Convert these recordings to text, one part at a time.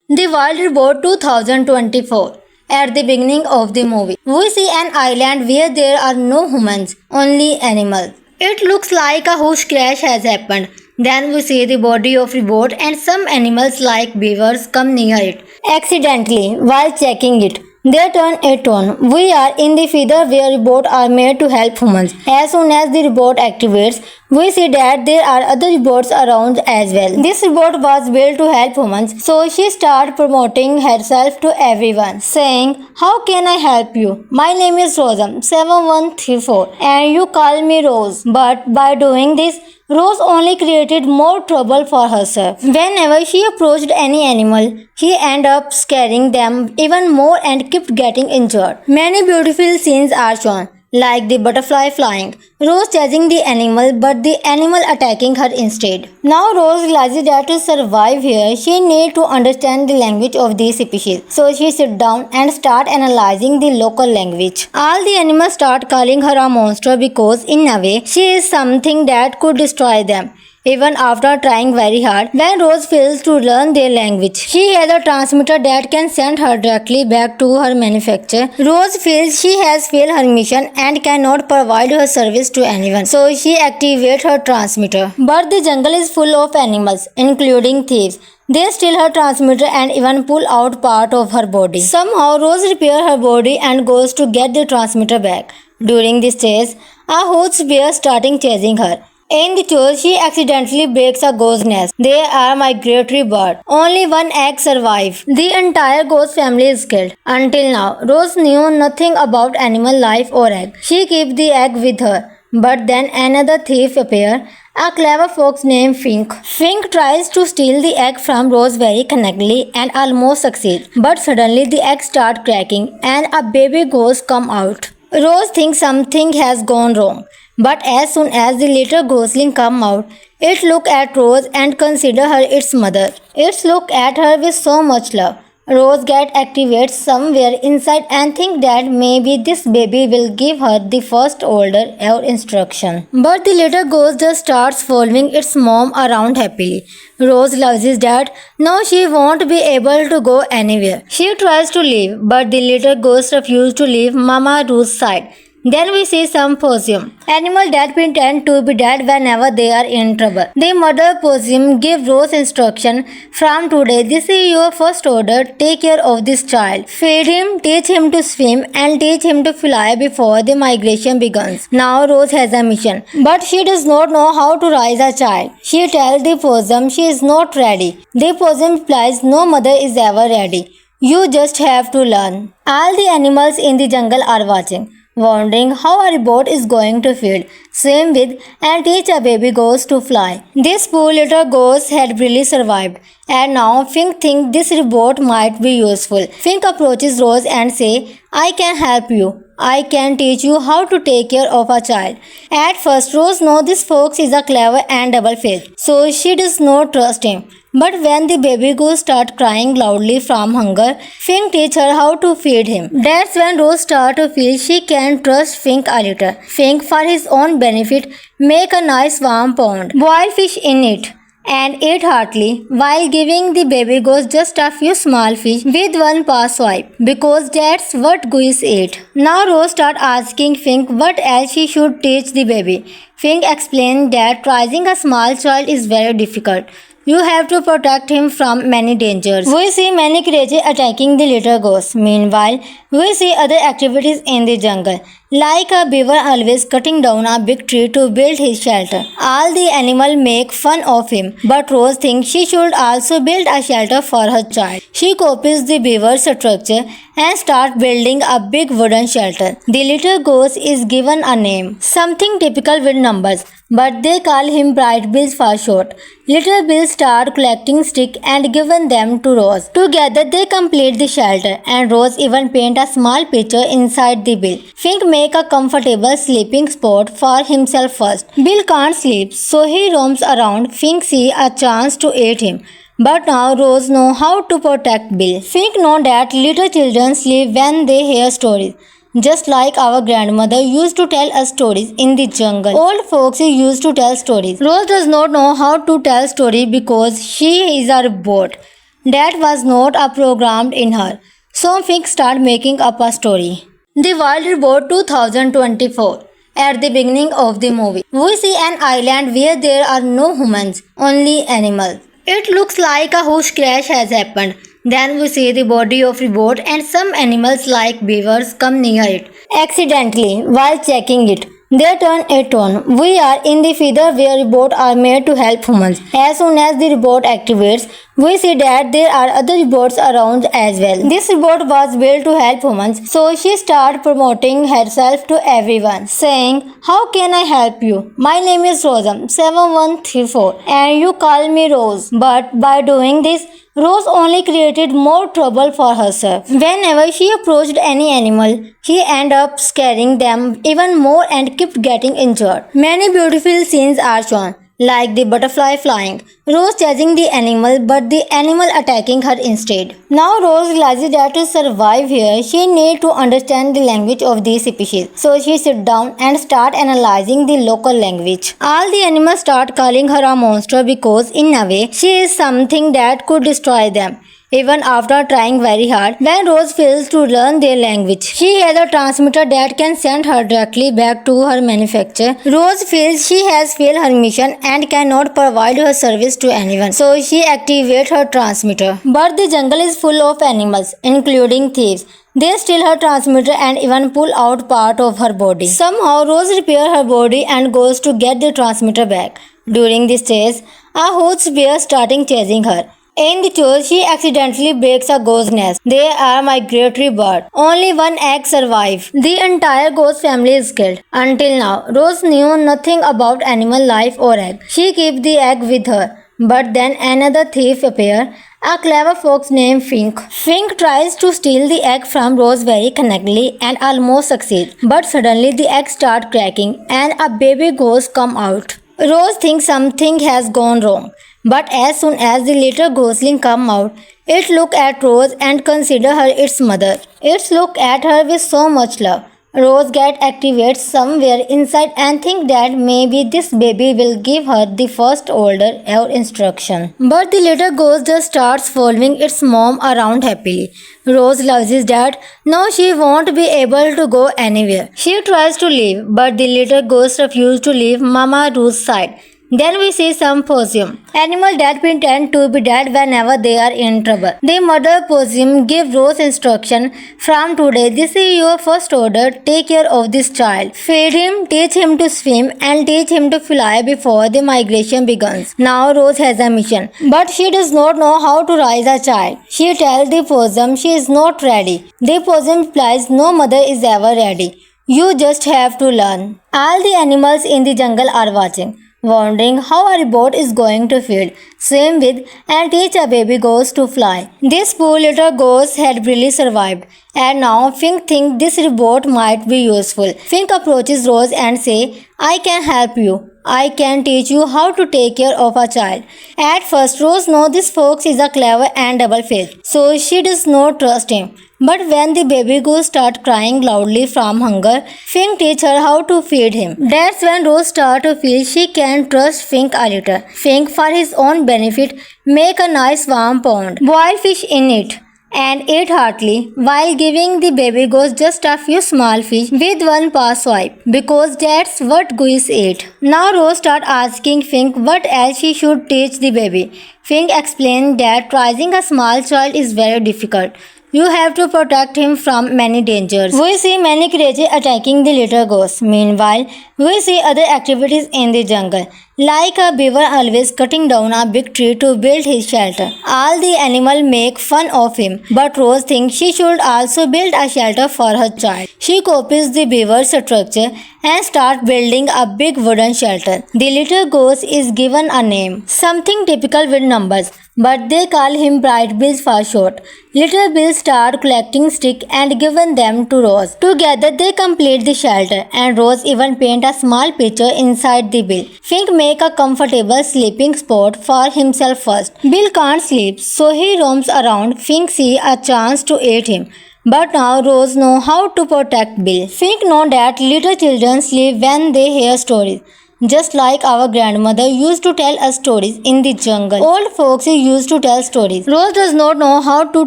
The Wild Report 2024. At the beginning of the movie, we see an island where there are no humans, only animals. It looks like a huge crash has happened. Then we see the body of the boat and some animals like beavers come near it. Accidentally, while checking it, they turn it on. We are in the feather where robots are made to help humans. As soon as the robot activates, we see that there are other robots around as well. This robot was built to help humans, so she started promoting herself to everyone, saying, "How can I help you? My name is Rosam 7134 and you call me Rose." But by doing this, Rose only created more trouble for herself. Whenever she approached any animal, she ended up scaring them even more and kept getting injured. Many beautiful scenes are shown, like the butterfly flying, Rose chasing the animal but the animal attacking her instead. Now Rose realizes that to survive here, she needs to understand the language of the species. So she sits down and starts analyzing the local language. All the animals start calling her a monster because in a way, she is something that could destroy them. Even after trying very hard, when Rose fails to learn their language, she has a transmitter that can send her directly back to her manufacturer. Rose feels she has failed her mission and cannot provide her service to anyone, so she activates her transmitter. But the jungle is full of animals, including thieves. They steal her transmitter and even pull out part of her body. Somehow, Rose repairs her body and goes to get the transmitter back. During this chase, a huge bear starting chasing her. In the chase, she accidentally breaks a ghost nest. They are migratory birds. Only one egg survives. The entire ghost family is killed. Until now, Rose knew nothing about animal life or egg. She keeps the egg with her. But then another thief appears, a clever fox named Fink. Fink tries to steal the egg from Rose very cunningly and almost succeeds. But suddenly the egg starts cracking and a baby ghost comes out. Rose thinks something has gone wrong. But as soon as the little ghostling come out, it look at Rose and consider her its mother. It look at her with so much love. Rose get activated somewhere inside and think that maybe this baby will give her the first order or instruction. But the little ghost just starts following its mom around happily. Rose realizes that now she won't be able to go anywhere. She tries to leave, but the little ghost refuses to leave Mama Rose's side. Then we see some possum. Animals that pretend to be dead whenever they are in trouble. The mother possum gives Rose instruction. From today, this is your first order. Take care of this child. Feed him, teach him to swim, and teach him to fly before the migration begins. Now Rose has a mission, but she does not know how to raise a child. She tells the possum she is not ready. The possum replies, no mother is ever ready. You just have to learn. All the animals in the jungle are watching, wondering how a robot is going to feed, swim with, and teach a baby ghost to fly. This poor little ghost had barely survived, and now Fink thinks this robot might be useful. Fink approaches Rose and says, I can help you. I can teach you how to take care of a child. At first, Rose knows this fox is a clever and double-faced, so she does not trust him. But when the baby ghost starts crying loudly from hunger, Fink teaches her how to feed him. That's when Rose starts to feel she can trust Fink a little. Fink, for his own benefit, make a nice warm pond, boil fish in it, and eat heartily while giving the baby ghost just a few small fish with one paw swipe, because that's what goose eat. Now Rose starts asking Fink what else she should teach the baby. Fink explains that raising a small child is very difficult. You have to protect him from many dangers. We see many creatures attacking the little ghost. Meanwhile, we see other activities in the jungle, like a beaver always cutting down a big tree to build his shelter. All the animals make fun of him, but Rose thinks she should also build a shelter for her child. She copies the beaver's structure and starts building a big wooden shelter. The little ghost is given a name, something typical with numbers, but they call him Bright Bill for short. Little Bill starts collecting sticks and giving them to Rose. Together they complete the shelter, and Rose even paints a small picture inside the bill. Fink make a comfortable sleeping spot for himself first. Bill can't sleep, so he roams around. Fink sees a chance to eat him. But now Rose knows how to protect Bill. Fink knows that little children sleep when they hear stories. Just like our grandmother used to tell us stories in the jungle. Old folks used to tell stories. Rose does not know how to tell stories because she is a robot. That was not programmed in her. So Fink started making up a story. The Wild Robot 2024. At the beginning of the movie, we see an island where there are no humans, only animals. It looks like a huge crash has happened. Then we see the body of a boat and some animals like beavers come near it. Accidentally, while checking it, they turn it on. We are in the feather where robots are made to help humans. As soon as the robot activates, we see that there are other robots around as well. This robot was built to help humans, so she started promoting herself to everyone, saying, how can I help you? My name is Rosam7134 and you call me Rose. But by doing this, Rose only created more trouble for herself. Whenever she approached any animal, she ended up scaring them even more and kept getting injured. Many beautiful scenes are shown, like the butterfly flying, Rose chasing the animal but the animal attacking her instead. Now Rose realizes that to survive here, she needs to understand the language of these species. So she sits down and starts analyzing the local language. All the animals start calling her a monster because in a way, she is something that could destroy them. Even after trying very hard, when Rose fails to learn their language, she has a transmitter that can send her directly back to her manufacturer. Rose feels she has failed her mission and cannot provide her service to anyone, so she activates her transmitter. But the jungle is full of animals, including thieves. They steal her transmitter and even pull out part of her body. Somehow, Rose repairs her body and goes to get the transmitter back. During this chase, a huge bear starting chasing her. In the chase, she accidentally breaks a ghost nest. They are migratory birds. Only one egg survives. The entire ghost family is killed. Until now, Rose knew nothing about animal life or egg. She keeps the egg with her. But then another thief appears, a clever fox named Fink. Fink tries to steal the egg from Rose very cunningly and almost succeeds. But suddenly the egg starts cracking and a baby ghost comes out. Rose thinks something has gone wrong. But as soon as the little ghostling comes out, it looks at Rose and considers her its mother. It looks at her with so much love. Rose gets activated somewhere inside and think that maybe this baby will give her the first order or instruction. But the little ghost just starts following its mom around happily. Rose realizes that now she won't be able to go anywhere. She tries to leave, but the little ghost refuses to leave Mama Rose's side. Then we see some possum, animals that pretend to be dead whenever they are in trouble. The mother possum gives Rose instruction, from today this is your first order, take care of this child. Feed him, teach him to swim and teach him to fly before the migration begins. Now Rose has a mission, but she does not know how to raise a child. She tells the possum she is not ready. The possum replies, no mother is ever ready. You just have to learn. All the animals in the jungle are watching, wondering how a robot is going to feed, swim with, and teach a baby ghost to fly. This poor little ghost had barely survived, and now Fink thinks this robot might be useful. Fink approaches Rose and says, I can help you. I can teach you how to take care of a child. At first, Rose knows this fox is a clever and double-faced, so she does not trust him. But when the baby ghost starts crying loudly from hunger, Fink teaches her how to feed him. That's when Rose starts to feel she can trust Fink a little. Fink, for his own benefit, make a nice warm pond, boil fish in it, and ate heartily, while giving the baby ghost just a few small fish with one paw swipe, because that's what goose ate. Now Rose starts asking Fink what else she should teach the baby. Fink explains that raising a small child is very difficult. You have to protect him from many dangers. We see many creatures attacking the little ghost. Meanwhile, we see other activities in the jungle, like a beaver always cutting down a big tree to build his shelter. All the animals make fun of him, but Rose thinks she should also build a shelter for her child. She copies the beaver's structure and starts building a big wooden shelter. The little ghost is given a name, something typical with numbers, but they call him Bright Bill for short. Little Bill starts collecting sticks and giving them to Rose. Together they complete the shelter, and Rose even paints a small picture inside the bill. Fink make a comfortable sleeping spot for himself first. Bill can't sleep, so he roams around. Fink sees a chance to eat him. But now Rose knows how to protect Bill. Fink knows that little children sleep when they hear stories. Just like our grandmother used to tell us stories in the jungle. Old folks used to tell stories. Rose does not know how to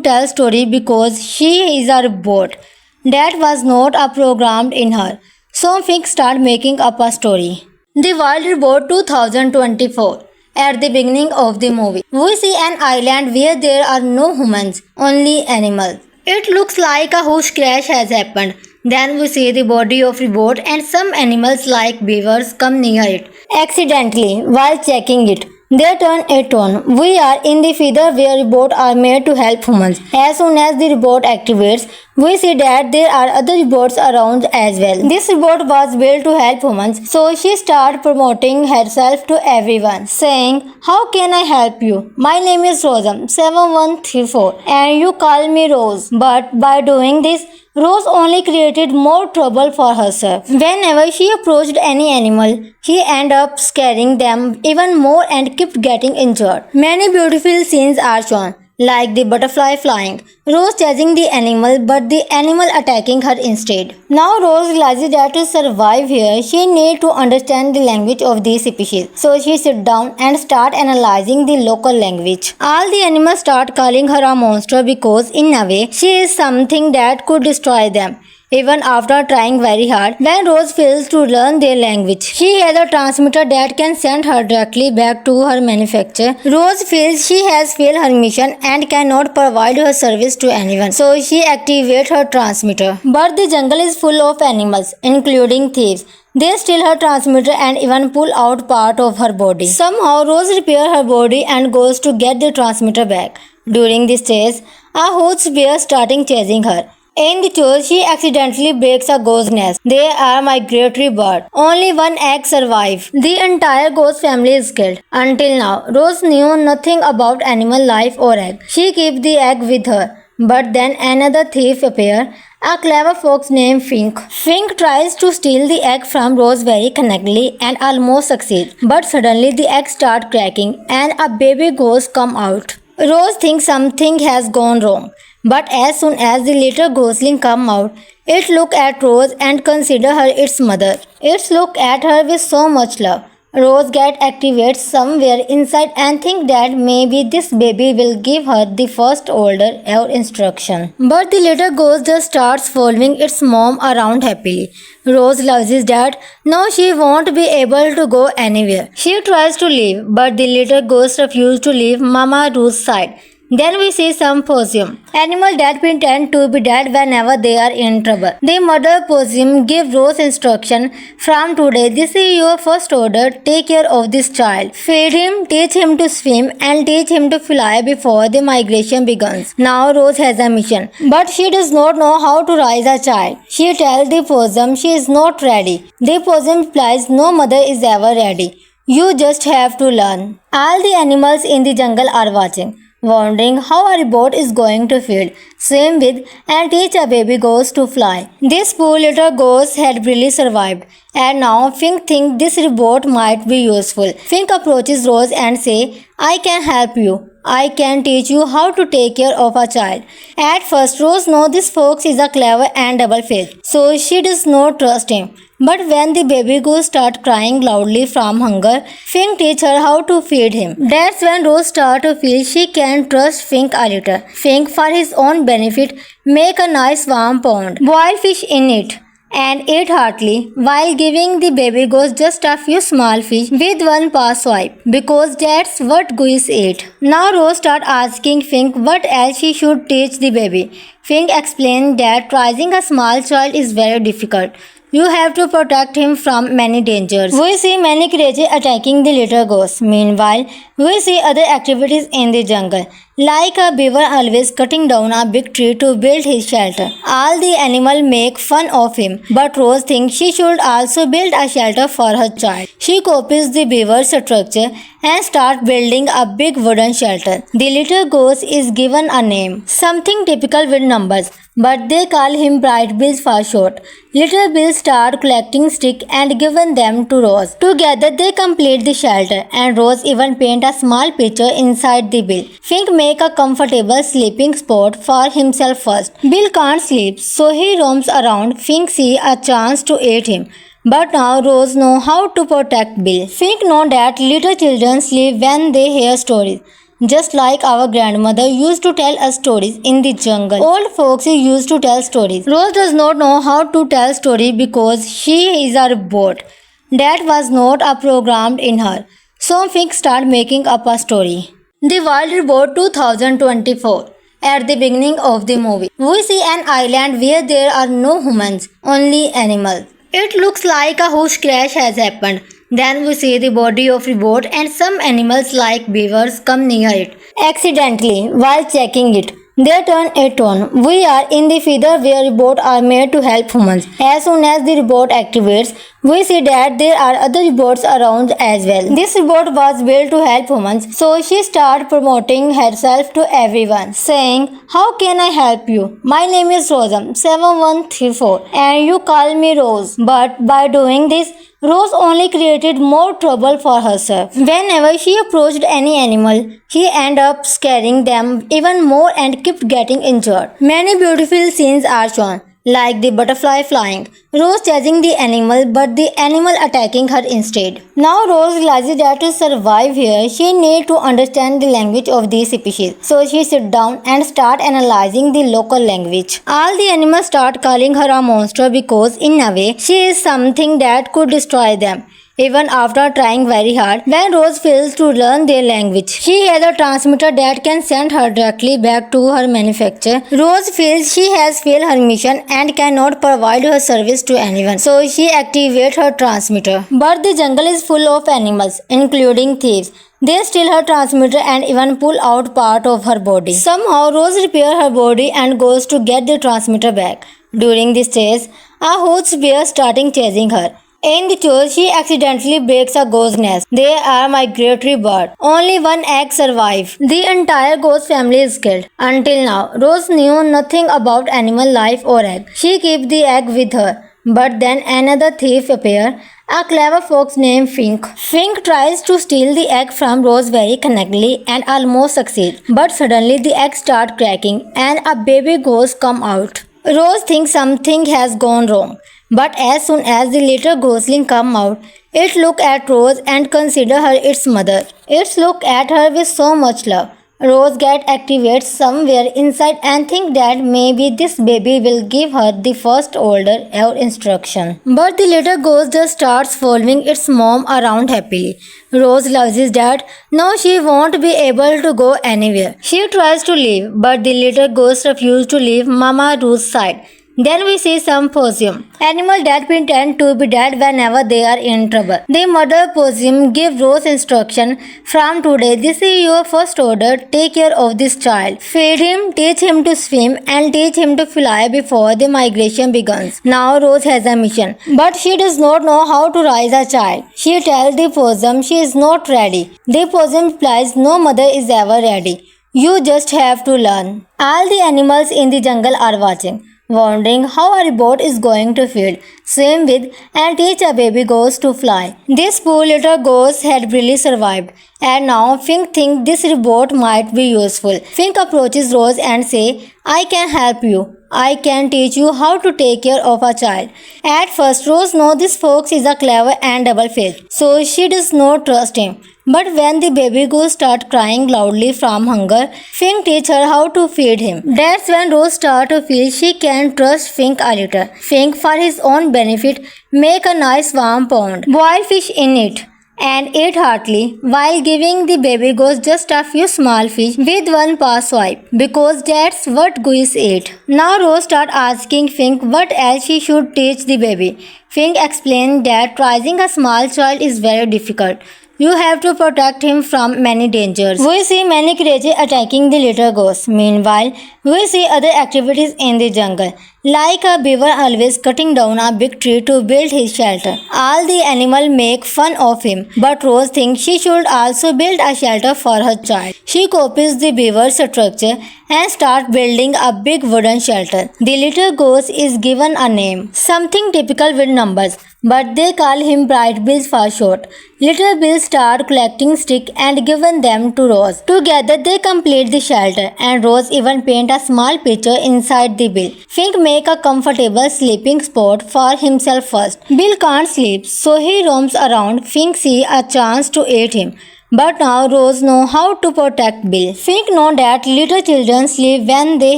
tell stories because she is a robot. That was not a programmed in her. So Fink started making up a story. The Wild Robot 2024. At the beginning of the movie, we see an island where there are no humans, only animals. It looks like a huge crash has happened. Then we see the body of robot and some animals like beavers come near it. Accidentally, while checking it, they turn it on. We are in the feather where robots are made to help humans. As soon as the robot activates, we see that there are other robots around as well. This robot was built to help humans, so she started promoting herself to everyone, saying, how can I help you? My name is Rosam7134 and you call me Rose. But by doing this, Rose only created more trouble for herself. Whenever she approached any animal, she ended up scaring them even more and kept getting injured. Many beautiful scenes are shown, like the butterfly flying, Rose chasing the animal but the animal attacking her instead. Now Rose realizes that to survive here, she needs to understand the language of these species. So she sits down and starts analyzing the local language. All the animals start calling her a monster because in a way, she is something that could destroy them. Even after trying very hard, when Rose fails to learn their language, she has a transmitter that can send her directly back to her manufacturer. Rose feels she has failed her mission and cannot provide her service to anyone, so she activates her transmitter. But the jungle is full of animals, including thieves. They steal her transmitter and even pull out part of her body. Somehow, Rose repairs her body and goes to get the transmitter back. During this chase, a huge bear starting chasing her. In the chase, she accidentally breaks a ghost nest. They are migratory birds. Only one egg survives. The entire ghost family is killed. Until now, Rose knew nothing about animal life or egg. She keeps the egg with her. But then another thief appears, a clever fox named Fink. Fink tries to steal the egg from Rose very connectedly and almost succeeds. But suddenly the egg starts cracking and a baby ghost comes out. Rose thinks something has gone wrong. But as soon as the little ghostling come out, it look at Rose and consider her its mother. It look at her with so much love. Rose get activated somewhere inside and think that maybe this baby will give her the first order or instruction. But the little ghost just starts following its mom around happily. Rose realizes that now she won't be able to go anywhere. She tries to leave, but the little ghost refuses to leave Mama Rose's side. Then we see some possum, animal that pretend to be dead whenever they are in trouble. The mother possum give Rose instruction, from today this is your first order, take care of this child. Feed him, teach him to swim and teach him to fly before the migration begins. Now Rose has a mission, but she does not know how to raise a child. She tells the possum she is not ready. The possum replies, no mother is ever ready. You just have to learn. All the animals in the jungle are watching, wondering how a robot is going to feed, swim with, and teach a baby ghost to fly. This poor little ghost had really survived, and now Fink thinks this robot might be useful. Fink approaches Rose and says, I can help you. I can teach you how to take care of a child. At first, Rose knows this fox is a clever and double-faced, so she does not trust him. But when the baby ghost starts crying loudly from hunger, Fink teaches her how to feed him. That's when Rose starts to feel she can trust Fink a little. Fink, for his own benefit, make a nice warm pond, boil fish in it, and eat heartily while giving the baby ghost just a few small fish with one paw swipe, because that's what goose eat. Now Rose starts asking Fink what else she should teach the baby. Fink explains that raising a small child is very difficult. You have to protect him from many dangers. We see many creatures attacking the little ghost. Meanwhile, we see other activities in the jungle, like a beaver always cutting down a big tree to build his shelter. All the animals make fun of him, but Rose thinks she should also build a shelter for her child. She copies the beaver's structure and starts building a big wooden shelter. The little ghost is given a name, something typical with numbers, but they call him Bright Bill for short. Little Bill start collecting sticks and giving them to Rose. Together they complete the shelter, and Rose even paint a small picture inside the bill. Fink make a comfortable sleeping spot for himself first. Bill can't sleep, so he roams around. Fink see a chance to eat him. But now Rose know how to protect Bill. Fink know that little children sleep when they hear stories. Just like our grandmother used to tell us stories in the jungle. Old folks used to tell stories. Rose does not know how to tell stories because she is a robot. That was not a programmed in her. So Fink started making up a story. The Wild Robot 2024. At the beginning of the movie, we see an island where there are no humans, only animals. It looks like a huge crash has happened. Then we see the body of robot and some animals like beavers come near it accidentally while checking it. They turn it on. We are in the feather where robots are made to help humans. As soon as the robot activates, we see that there are other robots around as well. This robot was built to help humans, so she started promoting herself to everyone, saying, how can I help you? My name is Rosam7134 and you call me Rose. But by doing this, Rose only created more trouble for herself. Whenever she approached any animal, she ended up scaring them even more and kept getting injured. Many beautiful scenes are shown, like the butterfly flying, Rose chasing the animal but the animal attacking her instead. Now Rose realizes that to survive here, she needs to understand the language of these species. So she sits down and starts analyzing the local language. All the animals start calling her a monster because in a way, she is something that could destroy them. Even after trying very hard, when Rose fails to learn their language, she has a transmitter that can send her directly back to her manufacturer. Rose feels she has failed her mission and cannot provide her service to anyone, so she activates her transmitter. But the jungle is full of animals, including thieves. They steal her transmitter and even pull out part of her body. Somehow, Rose repairs her body and goes to get the transmitter back. During this chase, a huge bear starting chasing her. In the chase, she accidentally breaks a ghost nest. They are migratory birds. Only one egg survives. The entire ghost family is killed. Until now, Rose knew nothing about animal life or egg. She keeps the egg with her. But then another thief appears. a clever fox named Fink. Fink tries to steal the egg from Rose very cunningly and almost succeeds. But suddenly the egg starts cracking and a baby ghost comes out. Rose thinks something has gone wrong. But as soon as the little ghostling comes out, it looks at Rose and considers her its mother. It looks at her with so much love. Rose gets activated somewhere inside and thinks that maybe this baby will give her the first order or instruction. But the little ghost just starts following its mom around happily. Rose realizes that now she won't be able to go anywhere. She tries to leave, but the little ghost refuses to leave Mama Rose's side. Then we see some possum. Animals that pretend to be dead whenever they are in trouble. The mother possum gives Rose instruction. From today, this is your first order. Take care of this child. Feed him, teach him to swim, and teach him to fly before the migration begins. Now Rose has a mission, but she does not know how to raise a child. She tells the possum she is not ready. The possum replies, no mother is ever ready. You just have to learn. All the animals in the jungle are watching, wondering how a robot is going to feed, swim with, and teach a baby ghost to fly. This poor little ghost had barely survived, and now Fink thinks this robot might be useful. Fink approaches Rose and says, I can help you. I can teach you how to take care of a child. At first, Rose knows this fox is a clever and double-faced, so she does not trust him. But when the baby ghost starts crying loudly from hunger, Fink teaches her how to feed him. That's when Rose starts to feel she can trust Fink a little. Fink, for his own benefit, make a nice warm pond, boil fish in it, and ate heartily while giving the baby ghost just a few small fish with one paw swipe, because that's what goose ate. Now Rose starts asking Fink what else she should teach the baby. Fink explained that raising a small child is very difficult. You have to protect him from many dangers. We see many creatures attacking the little ghost. Meanwhile, we see other activities in the jungle, like a beaver always cutting down a big tree to build his shelter. All the animals make fun of him, but Rose thinks she should also build a shelter for her child. She copies the beaver's structure and starts building a big wooden shelter. The little ghost is given a name, something typical with numbers, but they call him Bright Bill for short. Little Bill starts collecting sticks and giving them to Rose. Together they complete the shelter, and Rose even paints a small picture inside the bill. Fink make a comfortable sleeping spot for himself first. Bill can't sleep, so he roams around. Fink sees a chance to eat him. But now Rose knows how to protect Bill. Fink knows that little children sleep when they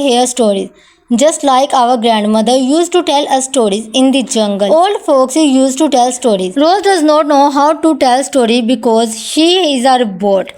hear stories. Just like our grandmother used to tell us stories in the jungle. Old folks used to tell stories. Rose does not know how to tell stories because she is a robot.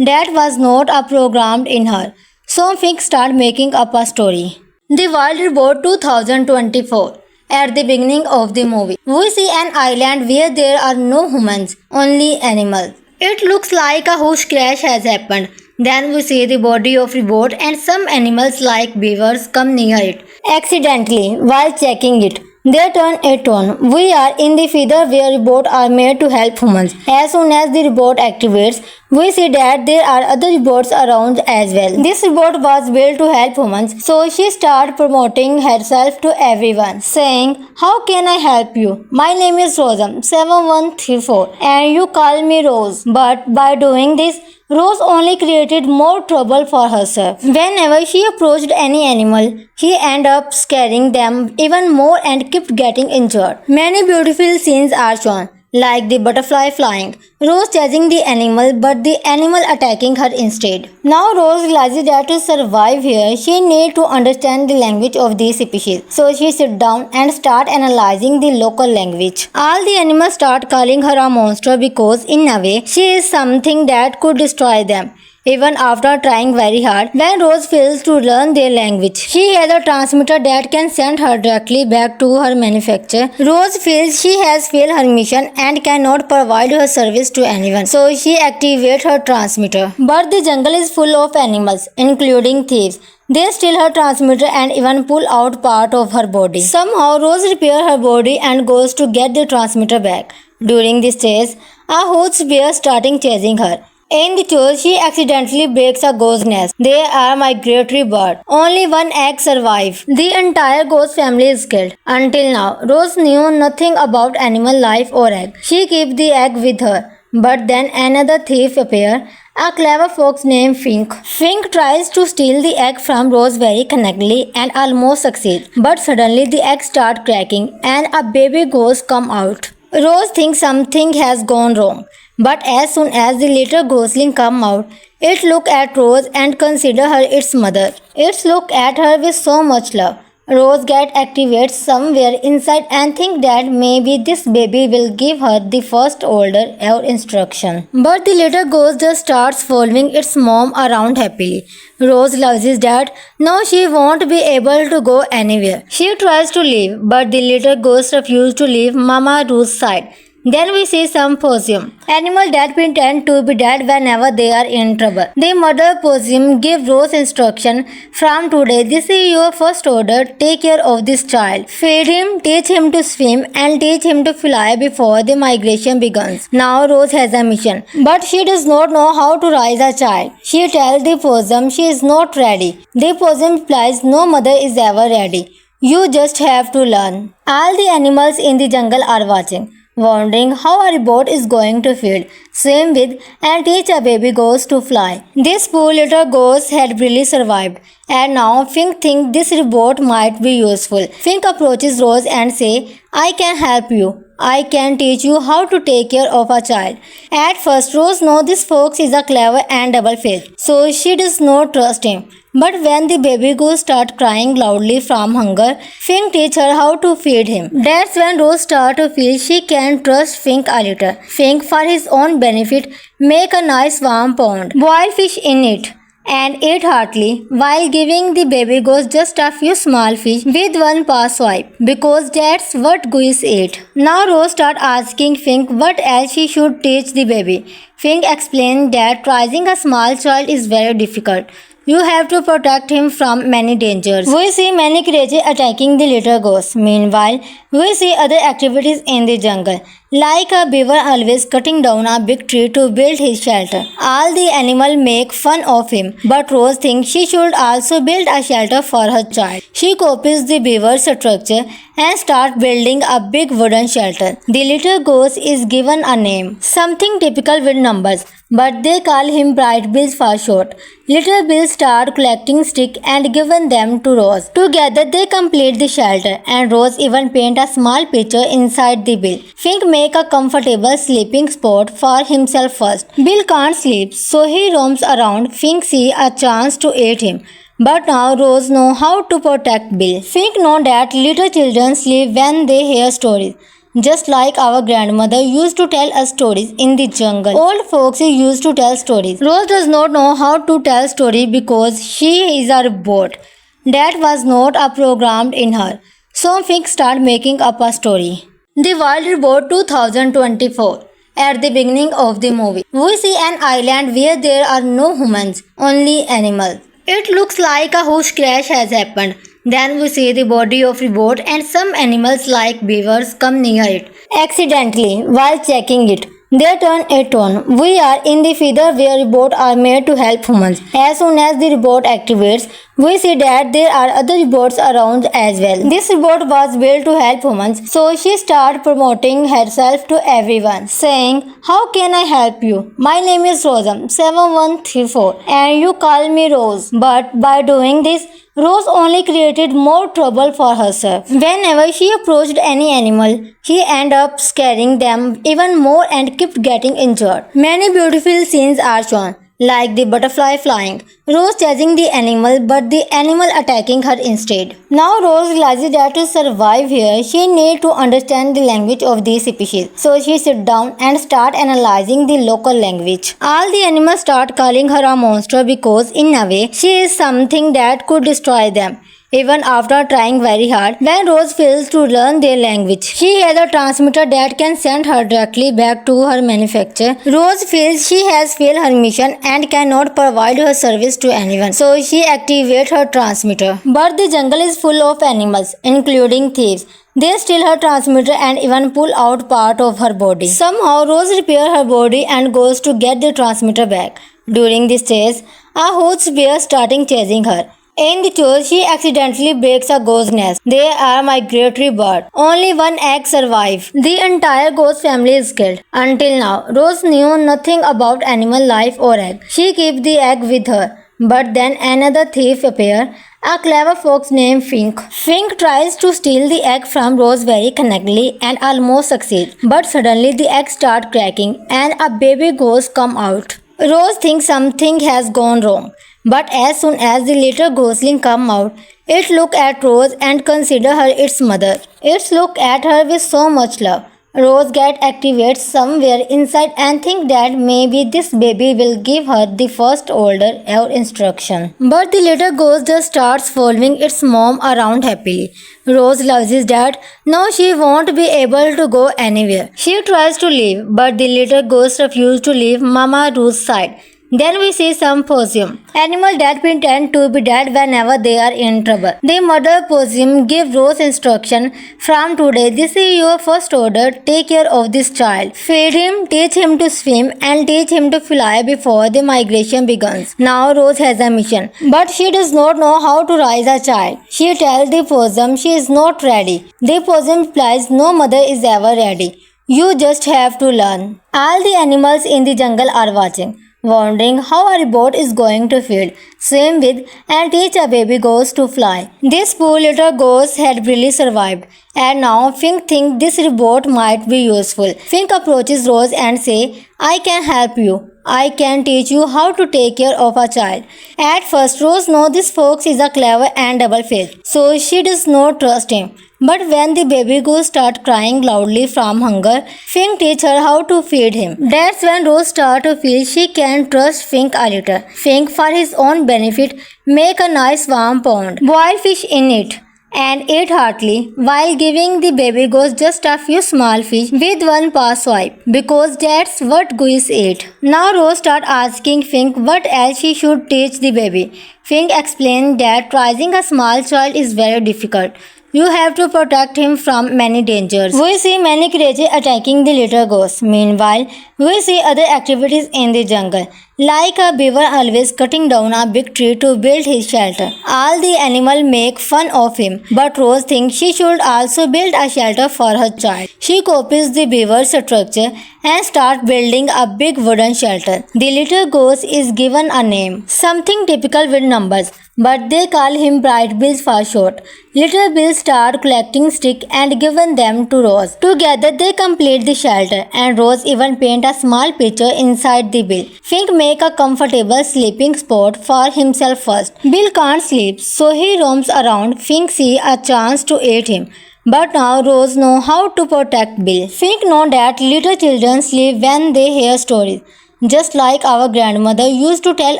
That was not programmed in her. So Fink started making up a story. The Wild Robot 2024. At the beginning of the movie, we see an island where there are no humans, only animals. It looks like a huge crash has happened. Then we see the body of a boat and some animals like beavers come near it. Accidentally, while checking it, they turn it on. We are in the feather where robots are made to help humans. As soon as the robot activates, we see that there are other robots around as well. This robot was built to help humans, so she started promoting herself to everyone, saying, how can I help you? My name is Rosam7134 and you call me Rose. But by doing this, Rose only created more trouble for herself. Whenever she approached any animal, she ended up scaring them even more and kept getting injured. Many beautiful scenes are shown, like the butterfly flying, Rose chasing the animal but the animal attacking her instead. Now Rose realizes that to survive here, she needs to understand the language of these species. So she sits down and starts analyzing the local language. All the animals start calling her a monster because in a way, she is something that could destroy them. Even after trying very hard, when Rose fails to learn their language, she has a transmitter that can send her directly back to her manufacturer. Rose feels she has failed her mission and cannot provide her service to anyone, so she activates her transmitter. But the jungle is full of animals, including thieves. They steal her transmitter and even pull out part of her body. Somehow, Rose repairs her body and goes to get the transmitter back. During this chase, a huge bear starting chasing her. In the church, she accidentally breaks a ghost nest. They are migratory birds. Only one egg survives. The entire ghost family is killed. Until now, Rose knew nothing about animal life or egg. She kept the egg with her. But then another thief appears, a clever fox named Fink. Fink tries to steal the egg from Rose very cunningly and almost succeeds. But suddenly the egg starts cracking and a baby ghost comes out. Rose thinks something has gone wrong. But as soon as the little ghostling come out, it look at Rose and consider her its mother. It look at her with so much love. Rose get activated somewhere inside and think that maybe this baby will give her the first order or instruction. But the little ghost just starts following its mom around happily. Rose realizes that now she won't be able to go anywhere. She tries to leave, but the little ghost refuses to leave Mama Rose's side. Then we see some possum, animals that pretend to be dead whenever they are in trouble. The mother possum gives Rose instruction, from today this is your first order, take care of this child. Feed him, teach him to swim and teach him to fly before the migration begins. Now Rose has a mission, but she does not know how to raise a child. She tells the possum she is not ready. The possum replies, no mother is ever ready. You just have to learn. All the animals in the jungle are watching, wondering how a robot is going to feed, swim with, and teach a baby ghost to fly. This poor little ghost had really survived, and now Fink thinks this robot might be useful. Fink approaches Rose and says, I can help you. I can teach you how to take care of a child. At first, Rose knows this fox is a clever and double-faced, so she does not trust him. But when the baby ghost starts crying loudly from hunger, Fink teaches her how to feed him. That's when Rose starts to feel she can trust Fink a little. Fink, for his own benefit, make a nice warm pond, boil fish in it, and ate heartily, while giving the baby ghost just a few small fish with one paw swipe, because that's what goose ate. Now Rose starts asking Fink what else she should teach the baby. Fink explains that raising a small child is very difficult. You have to protect him from many dangers. We see many creatures attacking the little ghost. Meanwhile, we see other activities in the jungle, like a beaver always cutting down a big tree to build his shelter. All the animals make fun of him, but Rose thinks she should also build a shelter for her child. She copies the beaver's structure and starts building a big wooden shelter. The little ghost is given a name, something typical with numbers, but they call him Bright Bill for short. Little Bill starts collecting sticks and giving them to Rose. Together they complete the shelter, and Rose even paints a small picture inside the bill. Fink make a comfortable sleeping spot for himself first. Bill can't sleep, so he roams around. Fink sees a chance to eat him. But now Rose knows how to protect Bill. Fink knows that little children sleep when they hear stories. Just like our grandmother used to tell us stories in the jungle. Old folks used to tell stories. Rose does not know how to tell stories because she is a robot. That was not a programmed in her. So Fink started making up a story. The Wild Robot 2024. At the beginning of the movie, we see an island where there are no humans, only animals. It looks like a huge crash has happened. Then we see the body of robot and some animals like beavers come near it. Accidentally, while checking it, they turn it on. We are in the feather where robots are made to help humans. As soon as the robot activates, we see that there are other robots around as well. This robot was built to help humans, so she started promoting herself to everyone, saying, how can I help you? My name is Rosam7134 and you call me Rose. But by doing this, Rose only created more trouble for herself. Whenever she approached any animal, she ended up scaring them even more and kept getting injured. Many beautiful scenes are shown, like the butterfly flying, Rose chasing the animal but the animal attacking her instead. Now Rose realizes that to survive here, she needs to understand the language of these species. So she sits down and starts analyzing the local language. All the animals start calling her a monster because in a way, she is something that could destroy them. even after trying very hard. When Rose fails to learn their language, she has a transmitter that can send her directly back to her manufacturer. Rose feels she has failed her mission and cannot provide her service to anyone, so she activates her transmitter. But the jungle is full of animals, including thieves. They steal her transmitter and even pull out part of her body. Somehow, Rose repairs her body and goes to get the transmitter back. During this chase, a huge bear starting chasing her. In the chase, she accidentally breaks a ghost nest. They are migratory birds. Only one egg survives. The entire ghost family is killed. Until now, Rose knew nothing about animal life or egg. She keeps the egg with her. But then another thief appears, a clever fox named Fink. Fink tries to steal the egg from Rose very cunningly and almost succeeds. But suddenly the egg starts cracking and a baby ghost comes out. Rose thinks something has gone wrong. But as soon as the little ghostling comes out, it looks at Rose and considers her its mother. It looks at her with so much love. Rose gets activated somewhere inside and thinks that maybe this baby will give her the first order or instruction. But the little ghost just starts following its mom around happily. Rose loves his dad. Now she won't be able to go anywhere. She tries to leave, but the little ghost refuses to leave Mama Rose's side. Then we see some possum, animals that pretend to be dead whenever they are in trouble. The mother possum gives Rose instruction. From today, this is your first order. Take care of this child. Feed him, teach him to swim, and teach him to fly before the migration begins. Now Rose has a mission, but she does not know how to raise a child. She tells the possum she is not ready. The possum replies, no mother is ever ready. You just have to learn. All the animals in the jungle are watching, wondering how a robot is going to feed, swim with, and teach a baby ghost to fly. This poor little ghost had barely survived, and now Fink thinks this robot might be useful. Fink approaches Rose and says, I can help you. I can teach you how to take care of a child. At first, Rose knows this fox is a clever and double-faced, so she does not trust him. But when the baby ghost starts crying loudly from hunger, Fink teaches her how to feed him. That's when Rose starts to feel she can trust Fink a little. Fink, for his own benefit, make a nice warm pond, boil fish in it, and eat heartily while giving the baby ghost just a few small fish with one paw swipe, because that's what goose eat. Now Rose starts asking Fink what else she should teach the baby. Fink explains that raising a small child is very difficult. You have to protect him from many dangers. We see many creatures attacking the little ghost. Meanwhile, we see other activities in the jungle, like a beaver always cutting down a big tree to build his shelter. All the animals make fun of him, but Rose thinks she should also build a shelter for her child. She copies the beaver's structure and starts building a big wooden shelter. The little ghost is given a name, something typical with numbers, but they call him Bright Bill for short. Little Bill starts collecting sticks and giving them to Rose. Together they complete the shelter, and Rose even paints a small picture inside the bill. Fink makes a comfortable sleeping spot for himself first. Bill can't sleep, so he roams around. Fink sees a chance to eat him. But now Rose knows how to protect Bill. Fink knows that little children sleep when they hear stories. Just like our grandmother used to tell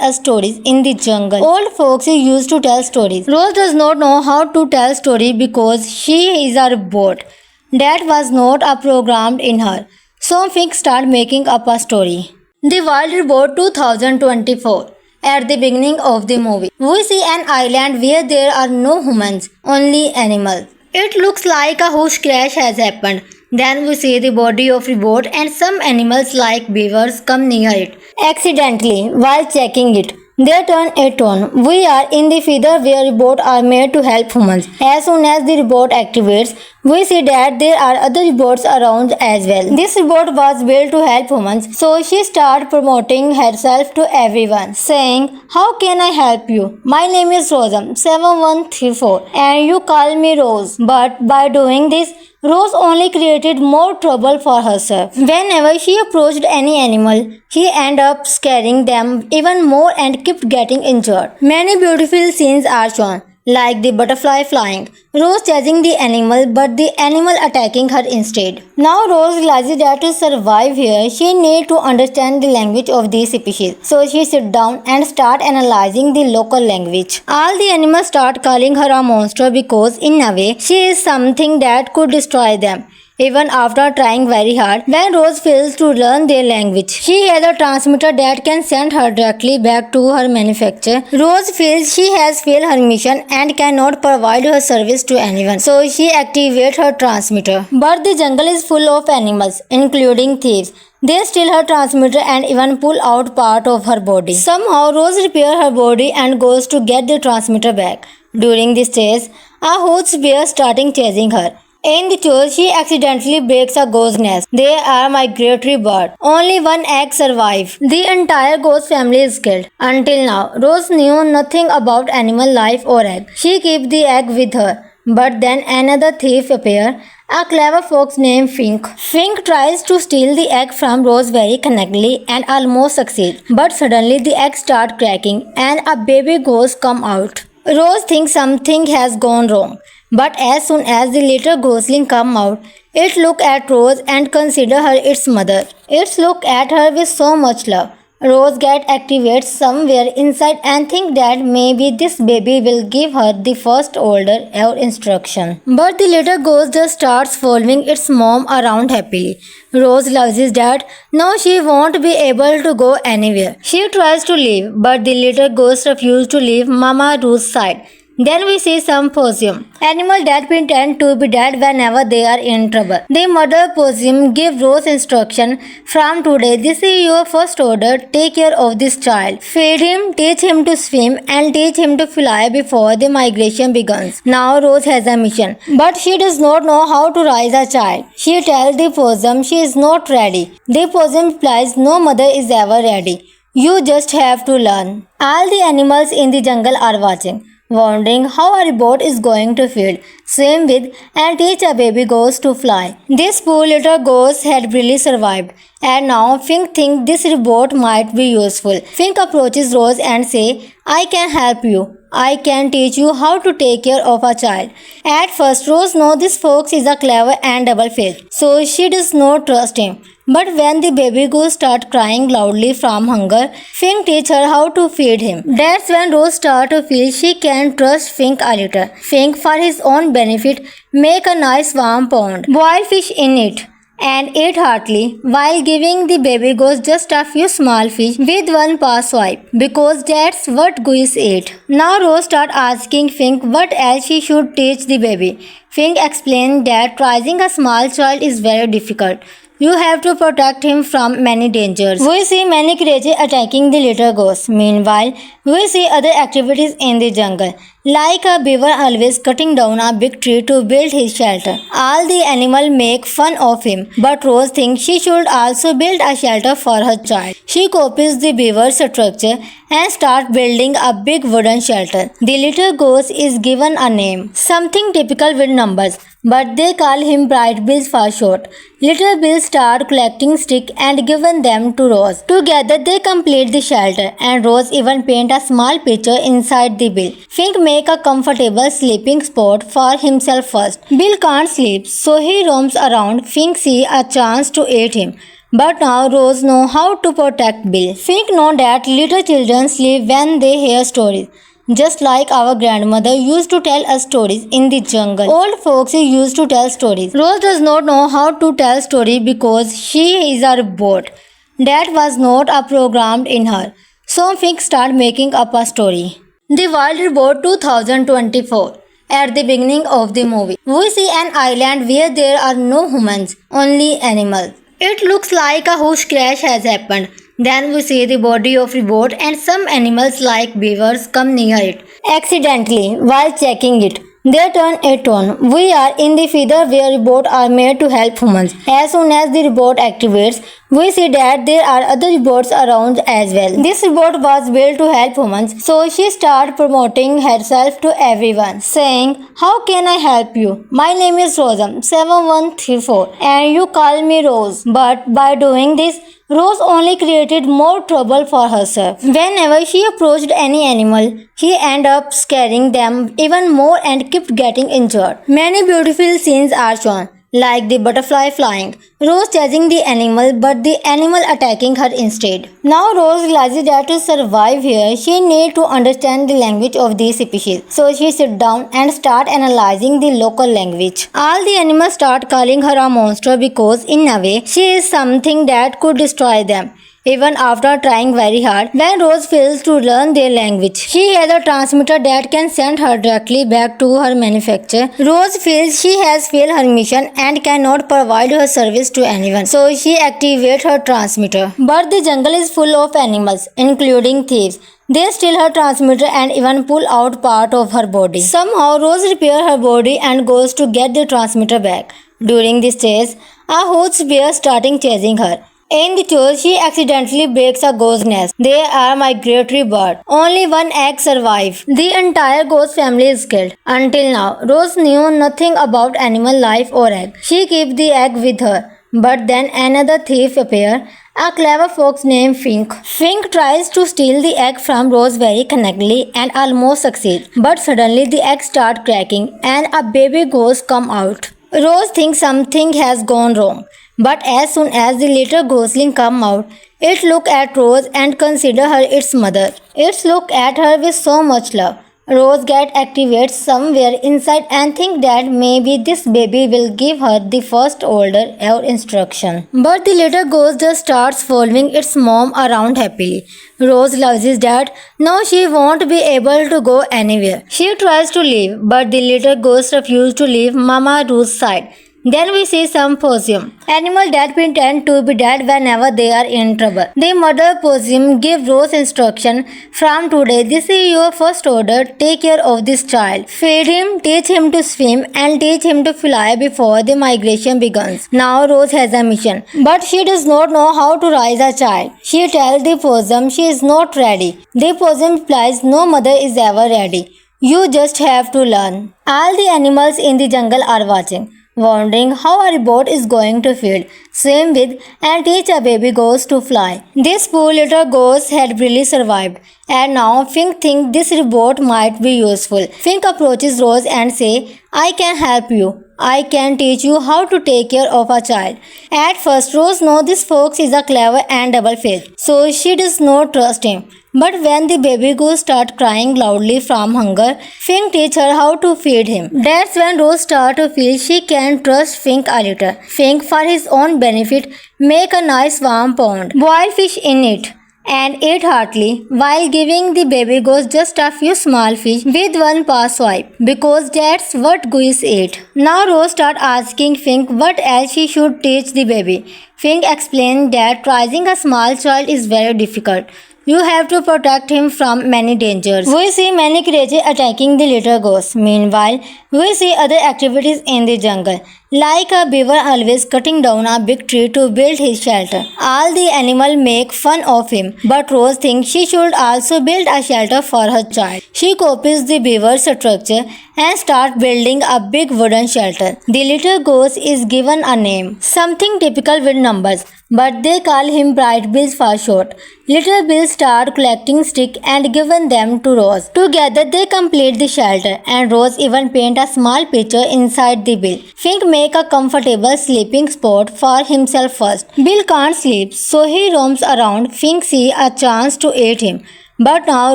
us stories in the jungle. Old folks used to tell stories. Rose does not know how to tell stories because she is a robot. That was not a programmed in her. So Fink started making up a story. The Wild Robot 2024. At the beginning of the movie, we see an island where there are no humans, only animals. It looks like a huge crash has happened. Then we see the body of robot and some animals like beavers come near it. Accidentally, while checking it, they turn it on. We are in the feather where robots are made to help humans. As soon as the robot activates, we see that there are other robots around as well. This robot was built to help humans, so she started promoting herself to everyone, saying, how can I help you? My name is Rosam7134 and you call me Rose. But by doing this, Rose only created more trouble for herself. Whenever she approached any animal, she ended up scaring them even more and kept getting injured. Many beautiful scenes are shown, like the butterfly flying. Rose chasing the animal, but the animal attacking her instead. Now Rose realizes that to survive here, she needs to understand the language of the species. So she sits down and starts analyzing the local language. All the animals start calling her a monster because in a way, she is something that could destroy them. Even after trying very hard, when Rose fails to learn their language, she has a transmitter that can send her directly back to her manufacturer. Rose feels she has failed her mission and cannot provide her service to anyone, so she activates her transmitter. But the jungle is full of animals, including thieves. They steal her transmitter and even pull out part of her body. Somehow, Rose repairs her body and goes to get the transmitter back. During this chase, a huge bear starting chasing her. In the chase, she accidentally breaks a ghost nest. They are migratory birds. Only one egg survives. The entire ghost family is killed. Until now, Rose knew nothing about animal life or egg. She keeps the egg with her. But then another thief appears, a clever fox named Fink. Fink tries to steal the egg from Rose very connectedly and almost succeeds. But suddenly the egg starts cracking and a baby ghost comes out. Rose thinks something has gone wrong. But as soon as the little ghostling come out, it look at Rose and consider her its mother. It look at her with so much love. Rose get activated somewhere inside and think that maybe this baby will give her the first order or instruction. But the little ghost just starts following its mom around happily. Rose realizes that now she won't be able to go anywhere. She tries to leave, but the little ghost refuses to leave Mama Rose's side. Then we see some possum. Animals that pretend to be dead whenever they are in trouble. The mother possum gives Rose instruction. From today, this is your first order. Take care of this child. Feed him, teach him to swim, and teach him to fly before the migration begins. Now Rose has a mission. But she does not know how to raise a child. She tells the possum she is not ready. The possum replies, no mother is ever ready. You just have to learn. All the animals in the jungle are watching, wondering how a robot is going to feed, swim with, and teach a baby ghost to fly. This poor little ghost had barely survived, and now Fink thinks this robot might be useful. Fink approaches Rose and says, I can help you. I can teach you how to take care of a child. At first, Rose knows this fox is a clever and double-faced, so she does not trust him. But when the baby ghost starts crying loudly from hunger, Fink teaches her how to feed him. That's when Rose starts to feel she can trust Fink a little. Fink, for his own benefit, make a nice warm pond, boil fish in it, and ate heartily while giving the baby ghost just a few small fish with one paw swipe, because that's what goose ate. Now Rose starts asking Fink what else she should teach the baby. Fink explains that raising a small child is very difficult. You have to protect him from many dangers. We see many creatures attacking the little ghost. Meanwhile, we see other activities in the jungle, like a beaver always cutting down a big tree to build his shelter. All the animals make fun of him, but Rose thinks she should also build a shelter for her child. She copies the beaver's structure and starts building a big wooden shelter. The little ghost is given a name, something typical with numbers, but they call him Bright Bill for short. Little Bill starts collecting sticks and giving them to Rose. Together they complete the shelter, and Rose even paints a small picture inside the bill. Fink make a comfortable sleeping spot for himself first. Bill can't sleep, so he roams around. Fink sees a chance to eat him. But now Rose knows how to protect Bill. Fink knows that little children sleep when they hear stories. Just like our grandmother used to tell us stories in the jungle. Old folks used to tell stories. Rose does not know how to tell stories because she is a robot. That was not a programmed in her. So Fink started making up a story. The Wild Robot 2024. At the beginning of the movie, we see an island where there are no humans, only animals. It looks like a huge crash has happened. Then we see the body of robot and some animals like beavers come near it. Accidentally, while checking it, they turn it on. We are in the feather where robots are made to help humans. As soon as the robot activates, we see that there are other robots around as well. This robot was built to help humans, so she started promoting herself to everyone, saying, how can I help you? My name is Rosam 7134 and you call me Rose. But by doing this, Rose only created more trouble for herself. Whenever she approached any animal, she ended up scaring them even more and kept getting injured. Many beautiful scenes are shown, like the butterfly flying, Rose chasing the animal but the animal attacking her instead. Now Rose realizes that to survive here, she needs to understand the language of these species. So she sits down and starts analyzing the local language. All the animals start calling her a monster because in a way, she is something that could destroy them. Even after trying very hard, when Rose fails to learn their language, she has a transmitter that can send her directly back to her manufacturer. Rose feels she has failed her mission and cannot provide her service to anyone, so she activates her transmitter. But the jungle is full of animals, including thieves. They steal her transmitter and even pull out part of her body. Somehow, Rose repairs her body and goes to get the transmitter back. During this chase, a huge bear starting chasing her. In the chase, she accidentally breaks a ghost nest. They are migratory birds. Only one egg survives. The entire ghost family is killed. Until now, Rose knew nothing about animal life or egg. She keeps the egg with her. But then another thief appears, a clever fox named Fink. Fink tries to steal the egg from Rose very connectedly and almost succeeds. But suddenly the egg starts cracking and a baby ghost comes out. Rose thinks something has gone wrong. But as soon as the little ghostling come out, it look at Rose and consider her its mother. It look at her with so much love. Rose get activated somewhere inside and think that maybe this baby will give her the first order or instruction. But the little ghost just starts following its mom around happily. Rose realizes that now she won't be able to go anywhere. She tries to leave, but the little ghost refuses to leave Mama Rose's side. Then we see some possum, animals that pretend to be dead whenever they are in trouble. The mother possum gives Rose instruction, from today this is your first order, take care of this child. Feed him, teach him to swim and teach him to fly before the migration begins. Now Rose has a mission, but she does not know how to raise a child. She tells the possum she is not ready. The possum replies, no mother is ever ready. You just have to learn. All the animals in the jungle are watching, wondering how a robot is going to feed, swim with, and teach a baby ghost to fly. This poor little ghost had really survived, and now Fink thinks this robot might be useful. Fink approaches Rose and says, I can help you. I can teach you how to take care of a child. At first, Rose knows this fox is a clever and double-faced, so she does not trust him. But when the baby ghost starts crying loudly from hunger, Fink teaches her how to feed him. That's when Rose starts to feel she can trust Fink a little. Fink, for his own benefit, make a nice warm pond, boil fish in it, and ate heartily while giving the baby ghost just a few small fish with one paw swipe, because that's what goose ate. Now Rose starts asking Fink what else she should teach the baby. Fink explains that raising a small child is very difficult. You have to protect him from many dangers. We see many creatures attacking the little ghost. Meanwhile, we see other activities in the jungle, like a beaver always cutting down a big tree to build his shelter. All the animals make fun of him, but Rose thinks she should also build a shelter for her child. She copies the beaver's structure and starts building a big wooden shelter. The little ghost is given a name, something typical with numbers, but they call him Bright Bill for short. Little Bill starts collecting sticks and giving them to Rose. Together they complete the shelter, and Rose even paints a small picture inside the bill. Fink make a comfortable sleeping spot for himself first. Bill can't sleep, so he roams around. Fink sees a chance to eat him. But now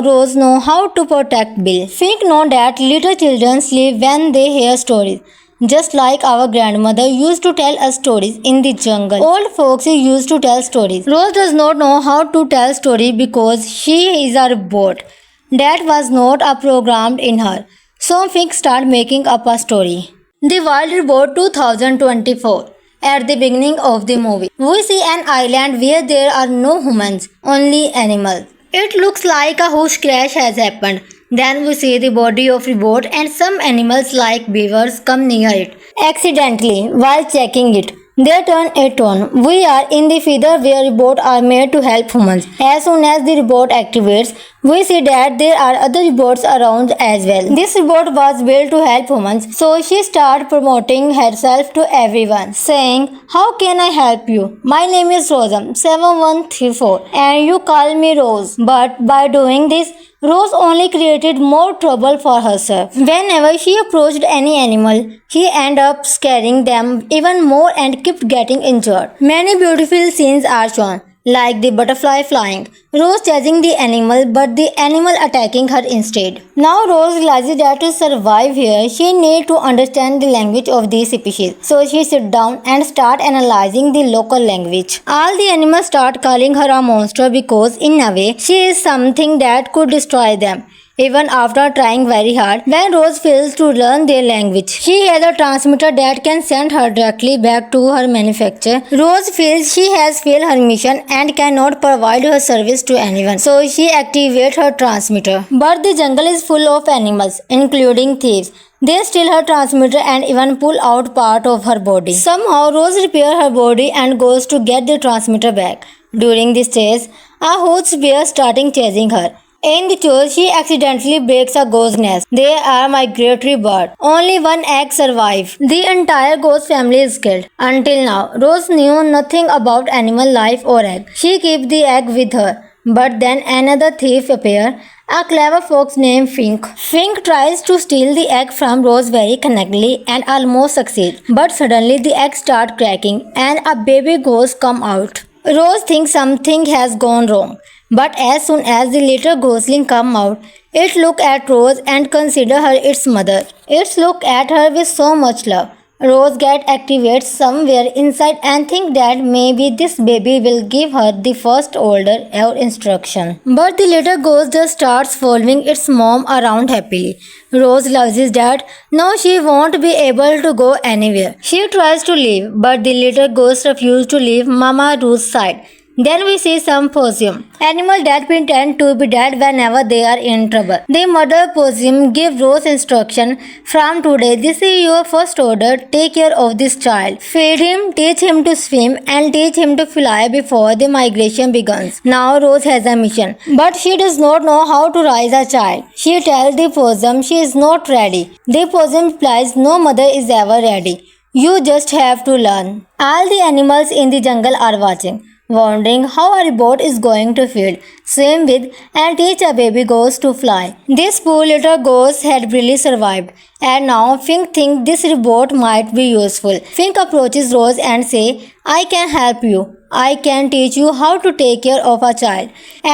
Rose knows how to protect Bill. Fink knows that little children sleep when they hear stories. Just like our grandmother used to tell us stories in the jungle. Old folks used to tell stories. Rose does not know how to tell stories because she is a robot. That was not a programmed in her. So Fink started making up a story. The Wild Robot 2024. At the beginning of the movie, we see an island where there are no humans, only animals. It looks like a huge crash has happened. Then we see the body of robot and some animals like beavers come near it. Accidentally, while checking it, they turn it on. We are in the feather where robots are made to help humans. As soon as the robot activates, We see that there are other robots around as well. This robot was built to help humans, so she started promoting herself to everyone, saying, "How can I help you? My name is Rosam 7134 and you call me Rose." But by doing this, Rose only created more trouble for herself. Whenever she approached any animal, she ended up scaring them even more and kept getting injured. Many beautiful scenes are shown, like the butterfly flying, Rose chasing the animal but the animal attacking her instead. Now Rose realizes that to survive here, she needs to understand the language of the species. So she sits down and starts analyzing the local language. All the animals start calling her a monster because in a way, she is something that could destroy them. Even after trying very hard, when Rose fails to learn their language, she has a transmitter that can send her directly back to her manufacturer. Rose feels she has failed her mission and cannot provide her service to anyone, so she activates her transmitter. But the jungle is full of animals, including thieves. They steal her transmitter and even pull out part of her body. Somehow, Rose repairs her body and goes to get the transmitter back. During this chase, a huge bear starting chasing her. In the chase, she accidentally breaks a ghost nest. They are migratory birds. Only one egg survives. The entire ghost family is killed. Until now, Rose knew nothing about animal life or egg. She keeps the egg with her. But then another thief appears. A clever fox named Fink. Fink tries to steal the egg from Rose very cunningly and almost succeeds. But suddenly the egg starts cracking and a baby ghost comes out. Rose thinks something has gone wrong. But as soon as the little ghostling come out, it look at Rose and consider her its mother. It look at her with so much love. Rose get activated somewhere inside and think that maybe this baby will give her the first order or instruction. But the little ghost just starts following its mom around happily. Rose realizes that now she won't be able to go anywhere. She tries to leave, but the little ghost refuses to leave Mama Rose's side. Then we see some possum, animals that pretend to be dead whenever they are in trouble. The mother possum gives Rose instruction, "From today, this is your first order. Take care of this child. Feed him, teach him to swim, and teach him to fly before the migration begins." Now Rose has a mission, but she does not know how to raise a child. She tells the possum she is not ready. The possum replies, "No mother is ever ready. You just have to learn." All the animals in the jungle are watching, wondering how a robot is going to feed, swim with, and teach a baby ghost to fly. This poor little ghost had barely survived, and now Fink thinks this robot might be useful. Fink approaches Rose and says, "I can help you. I can teach you how to take care of a child."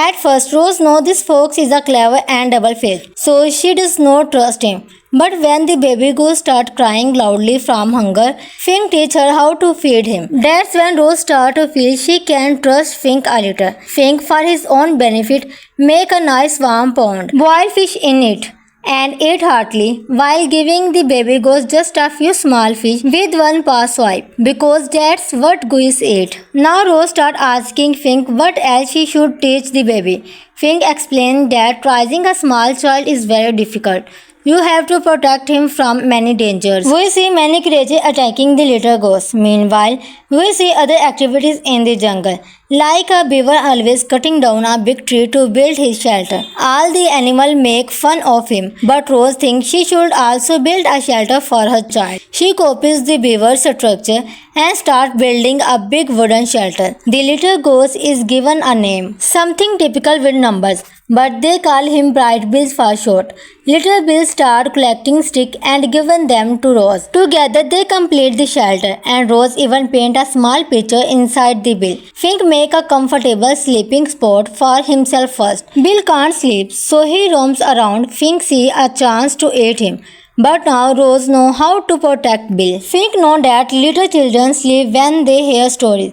At first, Rose knows this fox is a clever and double-faced, so she does not trust him. But when the baby ghost starts crying loudly from hunger, Fink teaches her how to feed him. That's when Rose starts to feel she can trust Fink a little. Fink, for his own benefit, make a nice warm pond, boil fish in it, and ate heartily while giving the baby ghost just a few small fish with one paw swipe, because that's what goose ate. Now Rose starts asking Fink what else she should teach the baby. Fink explained that raising a small child is very difficult. You have to protect him from many dangers. We see many creatures attacking the little ghost. Meanwhile, we see other activities in the jungle, like a beaver always cutting down a big tree to build his shelter. All the animals make fun of him, but Rose thinks she should also build a shelter for her child. She copies the beaver's structure and starts building a big wooden shelter. The little ghost is given a name, something typical with numbers, but they call him Bright Bill for short. Little Bill starts collecting sticks and giving them to Rose. Together they complete the shelter, and Rose even paints a small picture inside the bill. Fink make a comfortable sleeping spot for himself first. Bill can't sleep, so he roams around. Fink sees a chance to eat him. But now Rose knows how to protect Bill. Fink knows that little children sleep when they hear stories.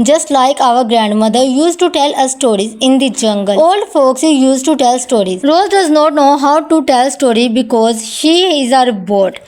Just like our grandmother used to tell us stories in the jungle. Old folks used to tell stories. Rose does not know how to tell stories because she is a robot.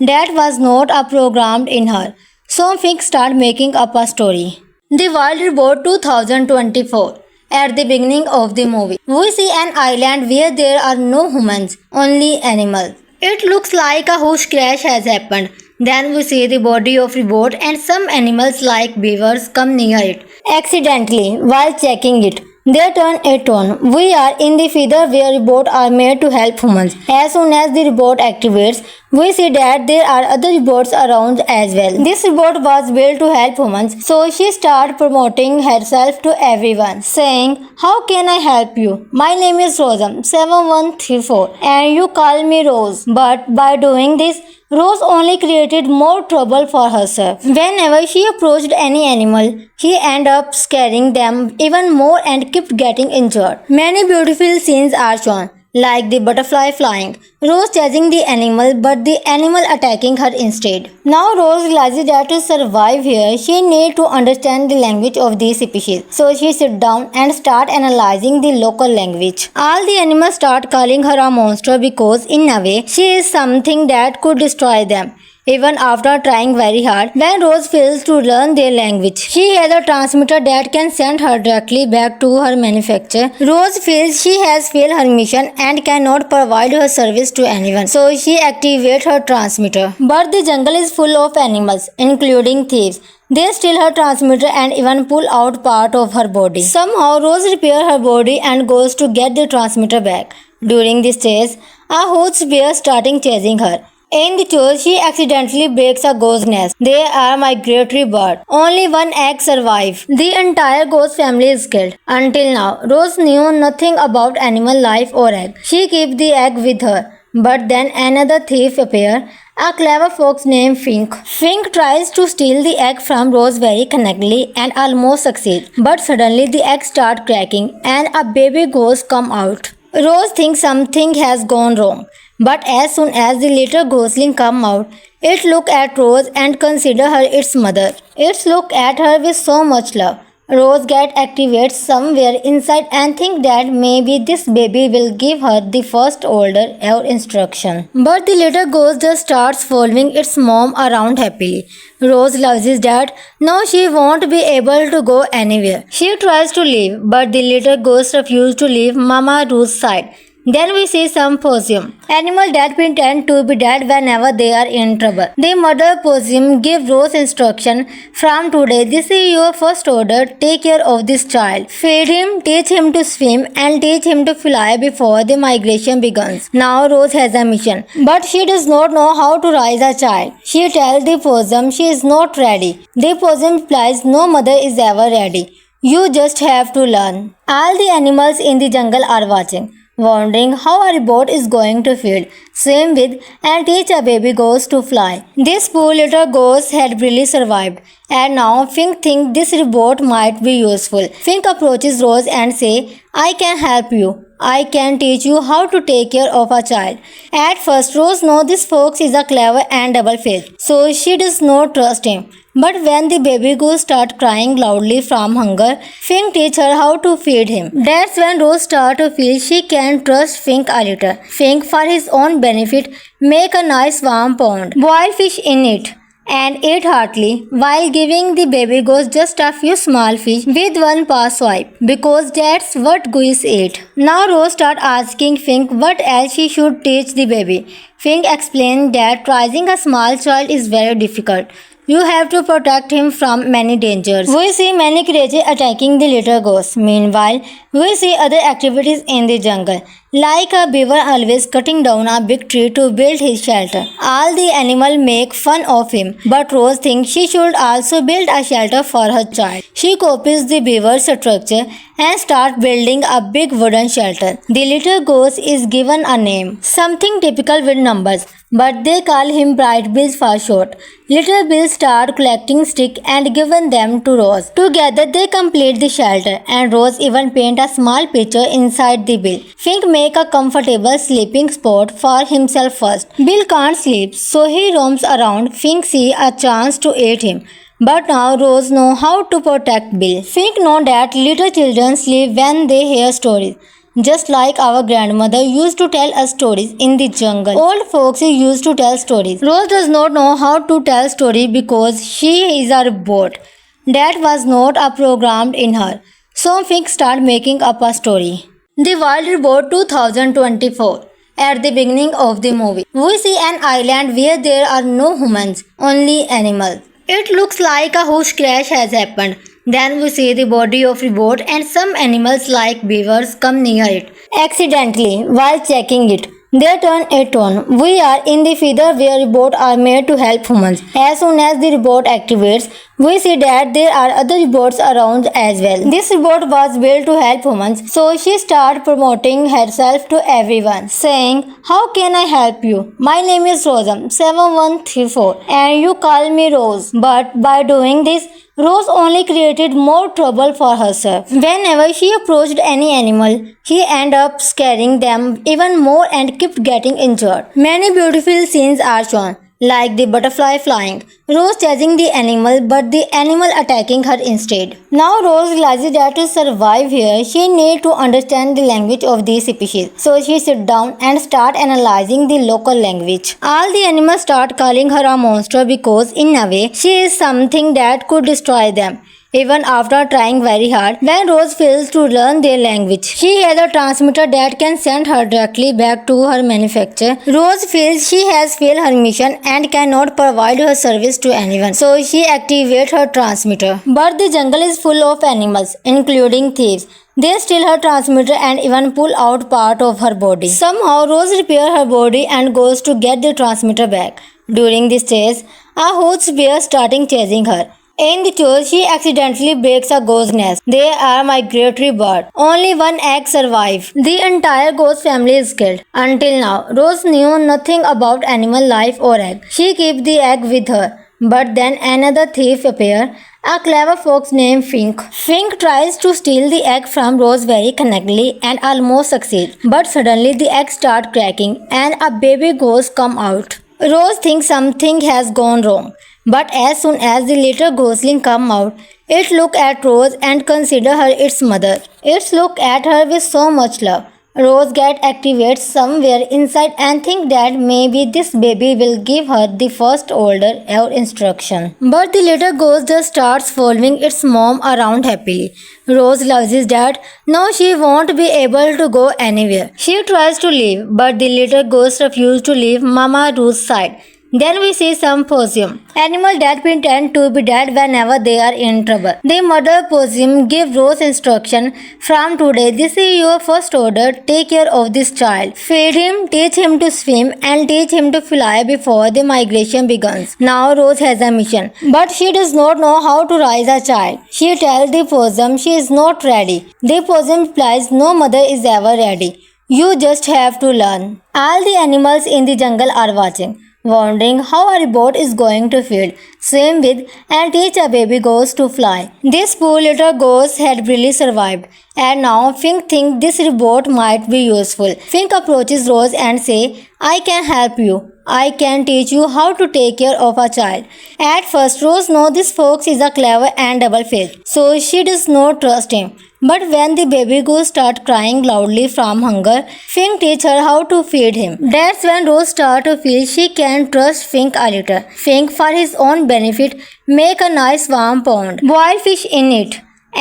That was not a programmed in her. So Fink started making up a story. The Wild Robot 2024. At the beginning of the movie, we see an island where there are no humans, only animals. It looks like a huge crash has happened. Then we see the body of a boat and some animals like beavers come near it accidentally while checking it. They turn it on. We are in the feather where robots are made to help humans. As soon as the robot activates, we see that there are other robots around as well. This robot was built to help humans, so she started promoting herself to everyone, saying, "How can I help you? My name is Rosam 7134 and you call me Rose." But by doing this, Rose only created more trouble for herself. Whenever she approached any animal, she ended up scaring them even more and kept getting injured. Many beautiful scenes are shown, like the butterfly flying, Rose chasing the animal but the animal attacking her instead. Now Rose realizes that to survive here, she needs to understand the language of the species. So she sits down and starts analyzing the local language. All the animals start calling her a monster because in a way, she is something that could destroy them. Even after trying very hard, when Rose fails to learn their language, she has a transmitter that can send her directly back to her manufacturer. Rose feels she has failed her mission and cannot provide her service to anyone, so she activates her transmitter. But the jungle is full of animals, including thieves. They steal her transmitter and even pull out part of her body. Somehow, Rose repairs her body and goes to get the transmitter back. During this chase, a huge bear starting chasing her. In the chase, she accidentally breaks a ghost nest. They are migratory birds. Only one egg survives. The entire ghost family is killed. Until now, Rose knew nothing about animal life or egg. She keeps the egg with her. But then another thief appears, a clever fox named Fink. Fink tries to steal the egg from Rose very connectedly and almost succeeds. But suddenly the egg starts cracking and a baby ghost comes out. Rose thinks something has gone wrong. But as soon as the little ghostling come out, it look at Rose and consider her its mother. It look at her with so much love. Rose get activated somewhere inside and think that maybe this baby will give her the first order or instruction. But the little ghost just starts following its mom around happily. Rose realizes that now she won't be able to go anywhere. She tries to leave, but the little ghost refuses to leave Mama Rose's side. Then we see some possum. Animals that pretend to be dead whenever they are in trouble. The mother possum gives Rose instruction. From today, this is your first order. Take care of this child. Feed him, teach him to swim, and teach him to fly before the migration begins. Now Rose has a mission, but she does not know how to raise a child. She tells the possum she is not ready. The possum replies, "No mother is ever ready. You just have to learn." All the animals in the jungle are watching, wondering how a robot is going to feed, swim with, and teach a baby ghost to fly. This poor little ghost had barely survived, and now Fink thinks this robot might be useful. Fink approaches Rose and says, "I can help you. I can teach you how to take care of a child." At first, Rose knows this fox is a clever and double-faced, so she does not trust him. But when the baby ghost starts crying loudly from hunger, Fink teaches her how to feed him. That's when Rose starts to feel she can trust Fink a little. Fink, for his own benefit, make a nice warm pond, boil fish in it, and ate heartily while giving the baby ghost just a few small fish with one paw swipe, because that's what geese eat. Now Rose starts asking Fink what else she should teach the baby. Fink explains that raising a small child is very difficult. You have to protect him from many dangers. We see many creatures attacking the little ghost. Meanwhile, we see other activities in the jungle, like a beaver always cutting down a big tree to build his shelter. All the animals make fun of him, but Rose thinks she should also build a shelter for her child. She copies the beaver's structure and starts building a big wooden shelter. The little ghost is given a name, something typical with numbers, but they call him Bright Bill for short. Little Bill starts collecting sticks and giving them to Rose. Together they complete the shelter, and Rose even paints a small picture inside the bill. Fink make a comfortable sleeping spot for himself first. Bill can't sleep, so he roams around. Fink sees a chance to eat him. But now Rose knows how to protect Bill. Fink knows that little children sleep when they hear stories. Just like our grandmother used to tell us stories in the jungle. Old folks used to tell stories. Rose does not know how to tell stories because she is a robot. That was not a programmed in her. So Fink started making up a story. The Wild Robot 2024. At the beginning of the movie, we see an island where there are no humans, only animals. It looks like a huge crash has happened. Then we see the body of robot and some animals like beavers come near it. Accidentally, while checking it, they turn it on. We are in the feeder where robots are made to help humans. As soon as the robot activates, we see that there are other robots around as well. This robot was built to help humans, so she started promoting herself to everyone, saying, "How can I help you? My name is Rosam 7134 and you call me Rose." But by doing this, Rose only created more trouble for herself. Whenever she approached any animal, she ended up scaring them even more and kept getting injured. Many beautiful scenes are shown, like the butterfly flying, Rose chasing the animal but the animal attacking her instead. Now Rose realizes that to survive here, she needs to understand the language of these species. So she sits down and starts analyzing the local language. All the animals start calling her a monster because in a way, she is something that could destroy them. Even after trying very hard, when Rose fails to learn their language, she has a transmitter that can send her directly back to her manufacturer. Rose feels she has failed her mission and cannot provide her service to anyone, so she activates her transmitter. But the jungle is full of animals, including thieves. They steal her transmitter and even pull out part of her body. Somehow, Rose repairs her body and goes to get the transmitter back. During this chase, a huge bear starting chasing her. In the chase, she accidentally breaks a ghost nest. They are migratory birds. Only one egg survives. The entire ghost family is killed. Until now, Rose knew nothing about animal life or egg. She keeps the egg with her. But then another thief appears, a clever fox named Fink. Fink tries to steal the egg from Rose very cunningly and almost succeeds. But suddenly the egg starts cracking and a baby ghost comes out. Rose thinks something has gone wrong. But as soon as the little ghostling come out, it look at Rose and consider her its mother. It look at her with so much love. Rose get activated somewhere inside and think that maybe this baby will give her the first order or instruction. But the little ghost just starts following its mom around happily. Rose realizes that now she won't be able to go anywhere. She tries to leave, but the little ghost refuses to leave Mama Rose's side. Then we see some possum, animals that pretend to be dead whenever they are in trouble. The mother possum gives Rose instruction, "From today, this is your first order. Take care of this child. Feed him, teach him to swim, and teach him to fly before the migration begins." Now Rose has a mission, but she does not know how to raise a child. She tells the possum she is not ready. The possum replies, "No mother is ever ready. You just have to learn." All the animals in the jungle are watching, wondering how a robot is going to feed, swim with, and teach a baby ghost to fly. This poor little ghost had barely survived, and now Fink thinks this robot might be useful. Fink approaches Rose and says, "I can help you. I can teach you how to take care of a child." At first, Rose knows this fox is a clever and double-faced, so she does not trust him. But when the baby ghost starts crying loudly from hunger, Fink teaches her how to feed him. That's when Rose starts to feel she can trust Fink a little. Fink, for his own benefit, make a nice warm pond, boil fish in it,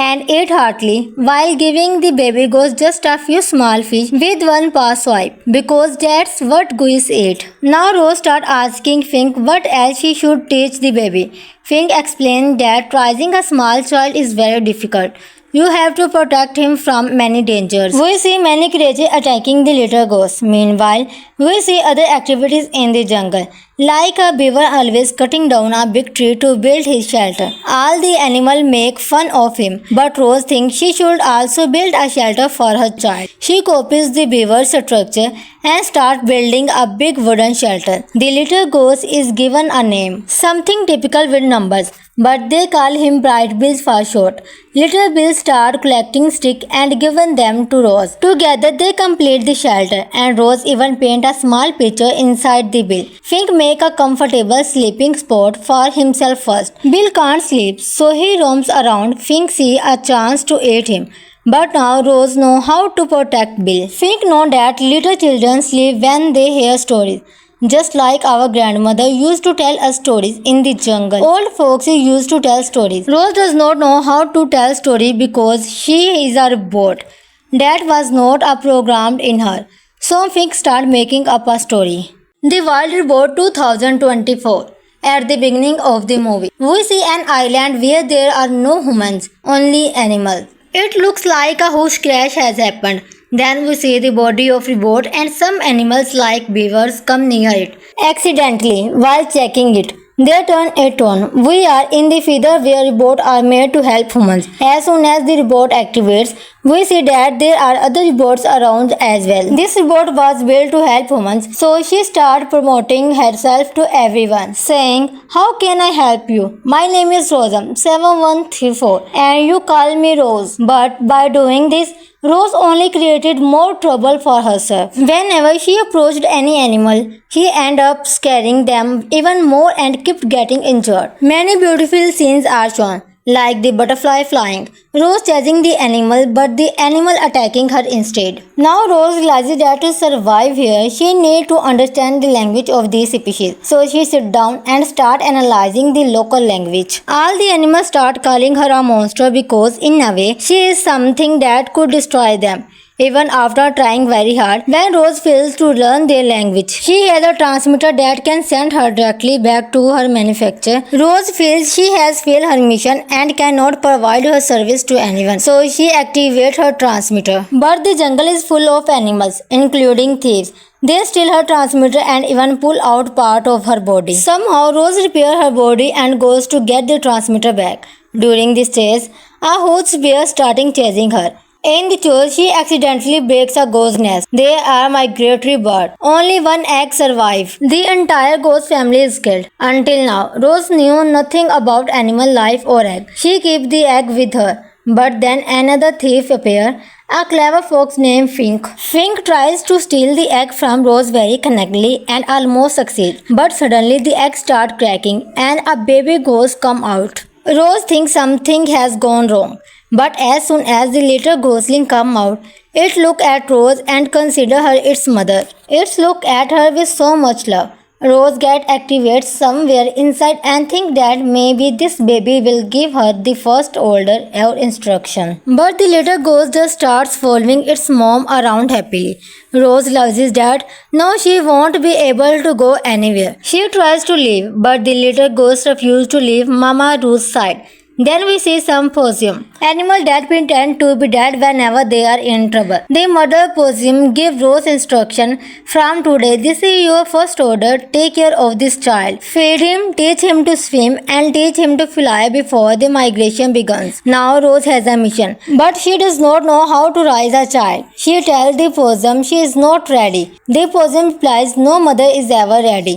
and ate heartily while giving the baby ghost just a few small fish with one paw swipe, because that's what goose ate. Now Rose starts asking Fink what else she should teach the baby. Fink explains that raising a small child is very difficult. You have to protect him from many dangers. We see many creatures attacking the little ghost. Meanwhile, we see other activities in the jungle, like a beaver always cutting down a big tree to build his shelter. All the animals make fun of him, but Rose thinks she should also build a shelter for her child. She copies the beaver's structure and starts building a big wooden shelter. The little ghost is given a name, something typical with numbers, but they call him Bright Bill for short. Little Bill starts collecting sticks and giving them to Rose. Together they complete the shelter, and Rose even paints a small picture inside the bill. Fink make a comfortable sleeping spot for himself first. Bill can't sleep, so he roams around. Fink sees a chance to eat him. But now Rose knows how to protect Bill. Fink knows that little children sleep when they hear stories. Just like our grandmother used to tell us stories in the jungle. Old folks used to tell stories. Rose does not know how to tell stories because she is a robot. That was not a programmed in her. So Fink started making up a story. The Wild Robot 2024. At the beginning of the movie, we see an island where there are no humans, only animals. It looks like a huge crash has happened. Then we see the body of a boat and some animals like beavers come near it. Accidentally, while checking it, they turn it on. We are in the feather where robots are made to help humans. As soon as the robot activates, we see that there are other robots around as well. This robot was built to help humans, so she started promoting herself to everyone, saying, "How can I help you? My name is Rosam7134 and you call me Rose." But by doing this, Rose only created more trouble for herself. Whenever she approached any animal, she ended up scaring them even more and kept getting injured. Many beautiful scenes are shown, like the butterfly flying, Rose chasing the animal but the animal attacking her instead. Now Rose realizes that to survive here, she needs to understand the language of the species. So she sits down and starts analyzing the local language. All the animals start calling her a monster because in a way, she is something that could destroy them. Even after trying very hard, when Rose fails to learn their language, she has a transmitter that can send her directly back to her manufacturer. Rose feels she has failed her mission and cannot provide her service to anyone, so she activates her transmitter. But the jungle is full of animals, including thieves. They steal her transmitter and even pull out part of her body. Somehow, Rose repairs her body and goes to get the transmitter back. During this chase, a huge bear starting chasing her. In the chase, she accidentally breaks a ghost nest. They are migratory birds. Only one egg survives. The entire ghost family is killed. Until now, Rose knew nothing about animal life or egg. She keeps the egg with her. But then another thief appears, a clever fox named Fink. Fink tries to steal the egg from Rose very cunningly and almost succeeds. But suddenly the egg starts cracking and a baby ghost comes out. Rose thinks something has gone wrong. But as soon as the little ghostling come out, it look at Rose and consider her its mother. It look at her with so much love. Rose get activated somewhere inside and think that maybe this baby will give her the first order or instruction. But the little ghost just starts following its mom around happily. Rose realizes that now she won't be able to go anywhere. She tries to leave, but the little ghost refuses to leave Mama Rose's side. Then we see some possum, animals that pretend to be dead whenever they are in trouble. The mother possum gives Rose instruction, "From today, this is your first order. Take care of this child. Feed him, teach him to swim, and teach him to fly before the migration begins." Now Rose has a mission, but she does not know how to raise a child. She tells the possum she is not ready. The possum replies, "No mother is ever ready.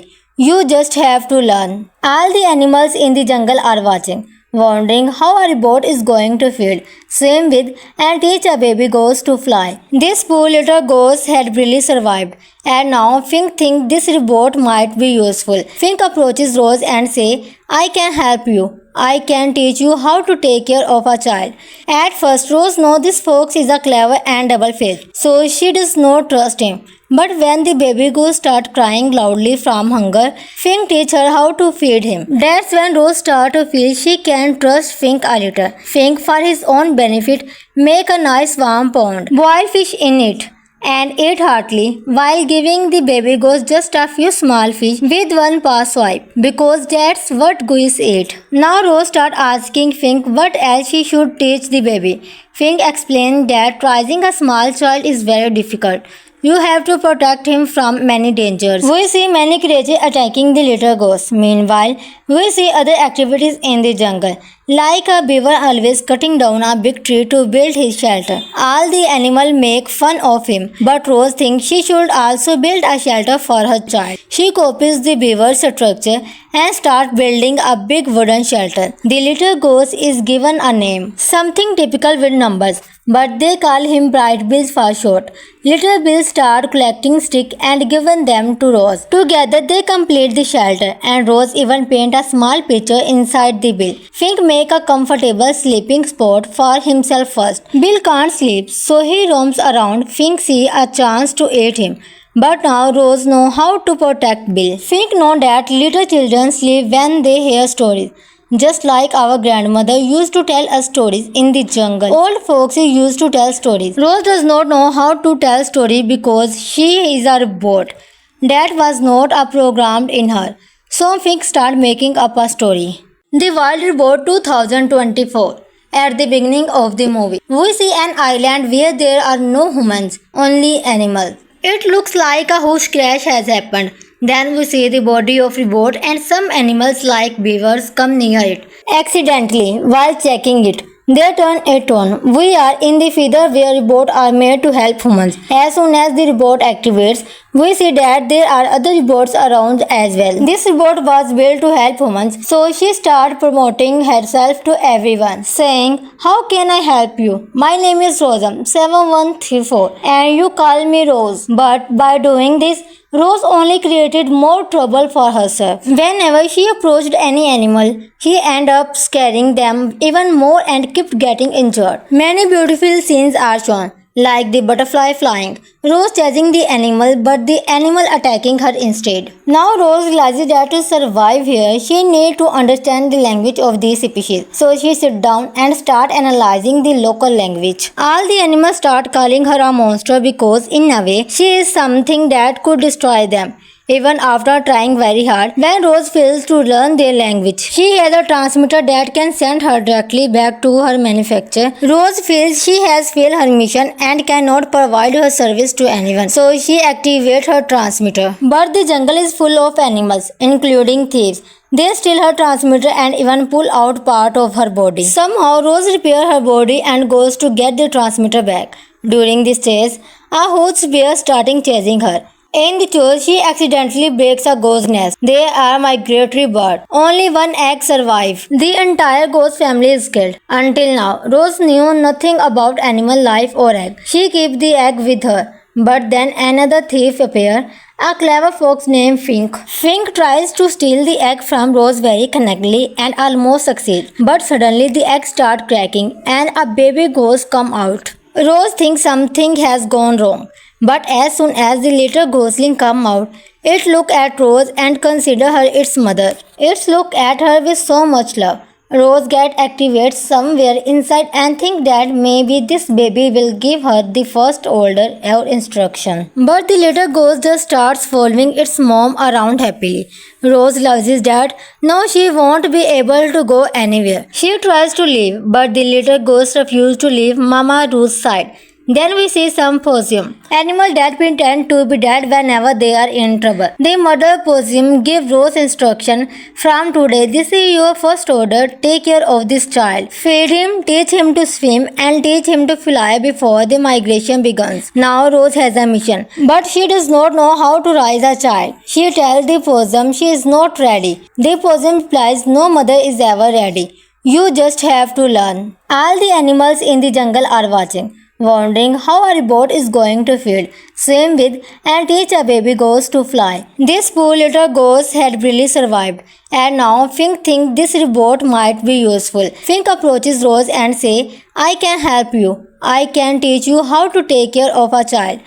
You just have to learn." All the animals in the jungle are watching, wondering how a robot is going to feed, swim with, and teach a baby ghost to fly. This poor little ghost had barely survived, and now Fink thinks this robot might be useful. Fink approaches Rose and says, "I can help you. I can teach you how to take care of a child." At first, Rose knows this fox is a clever and double-faced, so she does not trust him. But when the baby ghost starts crying loudly from hunger, Fink teaches her how to feed him. That's when Rose starts to feel she can trust Fink a little. Fink, for his own benefit, make a nice warm pond, boil fish in it, and eat heartily while giving the baby ghost just a few small fish with one paw swipe, because that's what goose eat. Now Rose starts asking Fink what else she should teach the baby. Fink explains that raising a small child is very difficult. You have to protect him from many dangers. We see many creatures attacking the little ghost. Meanwhile, we see other activities in the jungle, like a beaver always cutting down a big tree to build his shelter. All the animals make fun of him, but Rose thinks she should also build a shelter for her child. She copies the beaver's structure and starts building a big wooden shelter. The little ghost is given a name, something typical with numbers, but they call him Bright Bill for short. Little Bill start collecting sticks and giving them to Rose. Together they complete the shelter, and Rose even paint a small picture inside the bill. Fink make a comfortable sleeping spot for himself first. Bill can't sleep, so he roams around. Fink see a chance to eat him. But now Rose knows how to protect Bill. Fink knows that little children sleep when they hear stories. Just like our grandmother used to tell us stories in the jungle. Old folks used to tell stories. Rose does not know how to tell stories because she is a robot. That was not a programmed in her. So Fink start making up a story. The Wild Report 2024. At the beginning of the movie, we see an island where there are no humans, only animals. It looks like a huge crash has happened. Then we see the body of a boat and some animals like beavers come near it. Accidentally, while checking it, they turn it on. We are in the feather where robots are made to help humans. As soon as the robot activates, we see that there are other robots around as well. This robot was built to help humans, so she started promoting herself to everyone, saying, "How can I help you? My name is Rosam 7134 and you call me Rose." But by doing this, Rose only created more trouble for herself. Whenever she approached any animal, she ended up scaring them even more and kept getting injured. Many beautiful scenes are shown, like the butterfly flying, Rose chasing the animal but the animal attacking her instead. Now Rose realizes that to survive here, she needs to understand the language of the species. So she sits down and starts analyzing the local language. All the animals start calling her a monster because in a way, she is something that could destroy them. Even after trying very hard, when Rose fails to learn their language, she has a transmitter that can send her directly back to her manufacturer. Rose feels she has failed her mission and cannot provide her service to anyone, so she activates her transmitter. But the jungle is full of animals, including thieves. They steal her transmitter and even pull out part of her body. Somehow, Rose repairs her body and goes to get the transmitter back. During this chase, a huge bear starting chasing her. In the chase, she accidentally breaks a ghost nest. They are migratory birds. Only one egg survives. The entire ghost family is killed. Until now, Rose knew nothing about animal life or egg. She keeps the egg with her. But then another thief appears, a clever fox named Fink. Fink tries to steal the egg from Rose very connectedly and almost succeeds. But suddenly the egg starts cracking and a baby ghost comes out. Rose thinks something has gone wrong. But as soon as the little ghostling come out, it look at Rose and consider her its mother. It look at her with so much love. Rose get activated somewhere inside and think that maybe this baby will give her the first order or instruction. But the little ghost just starts following its mom around happily. Rose realizes that now she won't be able to go anywhere. She tries to leave, but the little ghost refuses to leave Mama Rose's side. Then we see some possum. Animals that pretend to be dead whenever they are in trouble. The mother possum gives Rose instruction. From today, this is your first order. Take care of this child. Feed him, teach him to swim, and teach him to fly before the migration begins. Now Rose has a mission, but she does not know how to raise a child. She tells the possum she is not ready. The possum replies, "No mother is ever ready. You just have to learn." All the animals in the jungle are watching, wondering how a robot is going to feed, swim with, and teach a baby ghost to fly. This poor little ghost had barely survived, and now Fink thinks this robot might be useful. Fink approaches Rose and says, "I can help you. I can teach you how to take care of a child."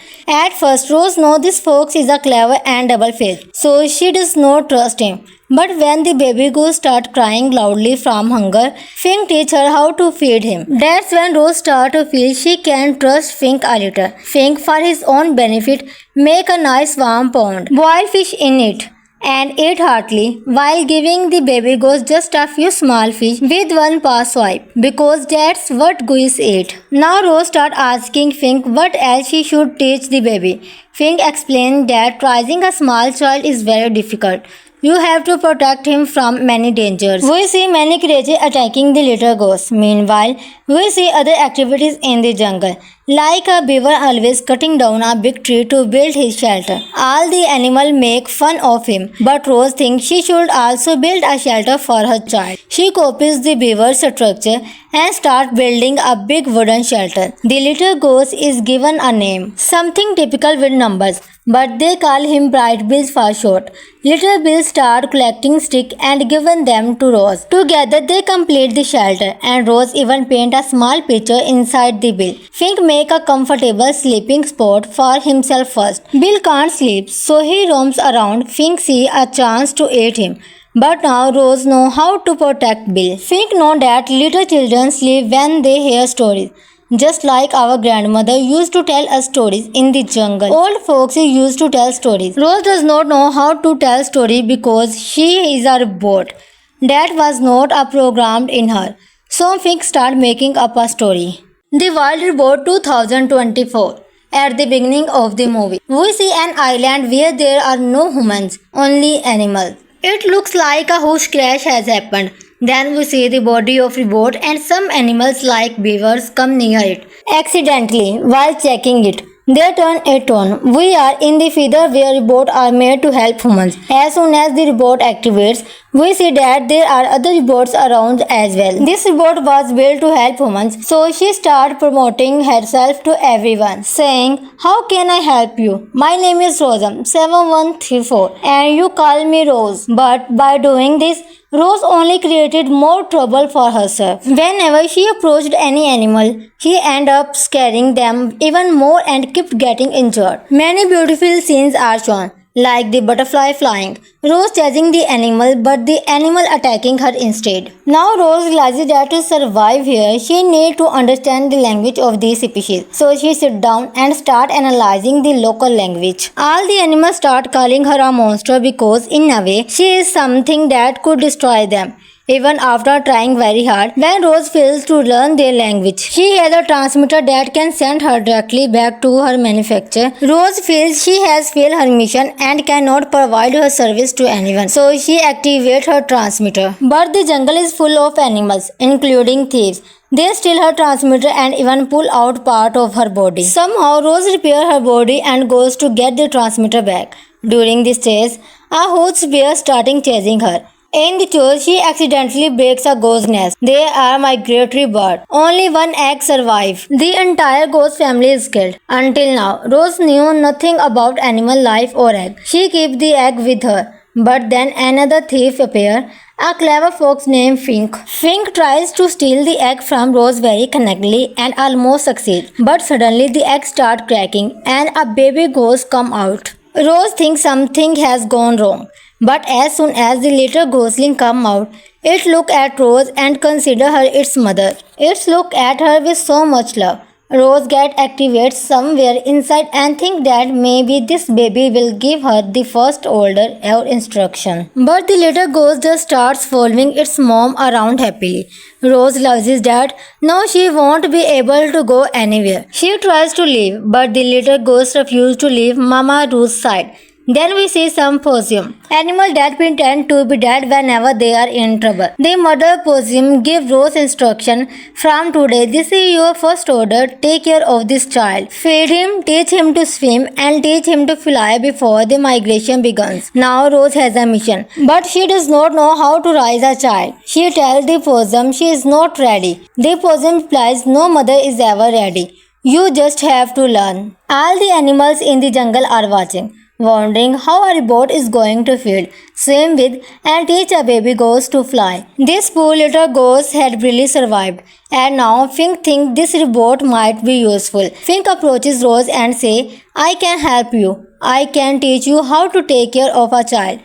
At first, Rose knows this fox is a clever and double-faced, so she does not trust him. But when the baby ghost starts crying loudly from hunger, Fink teaches her how to feed him. That's when Rose starts to feel she can trust Fink a little. Fink, for his own benefit, make a nice warm pond, boil fish in it, and ate heartily while giving the baby ghost just a few small fish with one paw swipe, because that's what geese ate. Now Rose starts asking Fink what else she should teach the baby. Fink explains that raising a small child is very difficult. You have to protect him from many dangers. We see many creatures attacking the little ghost. Meanwhile, we see other activities in the jungle, like a beaver always cutting down a big tree to build his shelter. All the animals make fun of him, but Rose thinks she should also build a shelter for her child. She copies the beaver's structure and starts building a big wooden shelter. The little ghost is given a name, something typical with numbers, but they call him Bright Bill for short. Little Bill starts collecting sticks and giving them to Rose. Together they complete the shelter, and Rose even paints a small picture inside the bill. Fink make a comfortable sleeping spot for himself first. Bill can't sleep, so he roams around. Fink sees a chance to eat him. But now Rose knows how to protect Bill. Fink knows that little children sleep when they hear stories. just like our grandmother used to tell us stories in the jungle. Old folks used to tell stories. Rose does not know how to tell story because she is a robot. That was not a programmed in her. So Fink started making up a story. The Wild Robot 2024. At the beginning of the movie, we see an island where there are no humans, only animals. It looks like a huge crash has happened. Then we see the body of a boat and some animals like beavers come near it. Accidentally, while checking it, they turn it on. We are in the feather where robots are made to help humans. As soon as the robot activates, we see that there are other robots around as well. This robot was built to help humans, so she started promoting herself to everyone, saying, "How can I help you? My name is Rosam7134 and you call me Rose." But by doing this, Rose only created more trouble for herself. Whenever she approached any animal, she ended up scaring them even more and kept getting injured. Many beautiful scenes are shown, like the butterfly flying, Rose chasing the animal but the animal attacking her instead. Now Rose realizes that to survive here, she needs to understand the language of these species. So she sits down and starts analyzing the local language. All the animals start calling her a monster because in a way, she is something that could destroy them. Even after trying very hard, when Rose fails to learn their language, she has a transmitter that can send her directly back to her manufacturer. Rose feels she has failed her mission and cannot provide her service to anyone, so she activates her transmitter. But the jungle is full of animals, including thieves. They steal her transmitter and even pull out part of her body. Somehow, Rose repairs her body and goes to get the transmitter back. During this chase, a huge bear starting chasing her. In the chase, she accidentally breaks a ghost nest. They are migratory birds. Only one egg survives. The entire ghost family is killed. Until now, Rose knew nothing about animal life or egg. She keeps the egg with her. But then another thief appears, a clever fox named Fink. Fink tries to steal the egg from Rose very cunningly and almost succeeds. But suddenly the egg starts cracking and a baby ghost comes out. Rose thinks something has gone wrong. But as soon as the little ghostling come out, it look at Rose and consider her its mother. It look at her with so much love. Rose get activated somewhere inside and think that maybe this baby will give her the first order or instruction. But the little ghost just starts following its mom around happily. Rose realizes that now she won't be able to go anywhere. She tries to leave, but the little ghost refuses to leave Mama Rose's side. Then we see some possum, animals that pretend to be dead whenever they are in trouble. The mother possum gives Rose instruction, "From today, this is your first order. Take care of this child. Feed him, teach him to swim, and teach him to fly before the migration begins." Now Rose has a mission, but she does not know how to raise a child. She tells the possum she is not ready. The possum replies, "No mother is ever ready. You just have to learn." All the animals in the jungle are watching, wondering how a robot is going to feed, swim with, and teach a baby ghost to fly. This poor little ghost had barely survived, and now Fink thinks this robot might be useful. Fink approaches Rose and says, "I can help you. I can teach you how to take care of a child."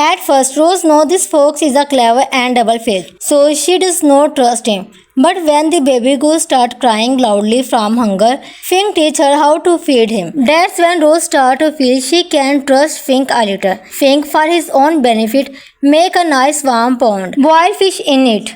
At first, Rose knows this fox is a clever and double-faced, so she does not trust him. But when the baby ghost starts crying loudly from hunger, Fink teaches her how to feed him. That's when Rose starts to feel she can trust Fink a little. Fink, for his own benefit, make a nice warm pond, boil fish in it,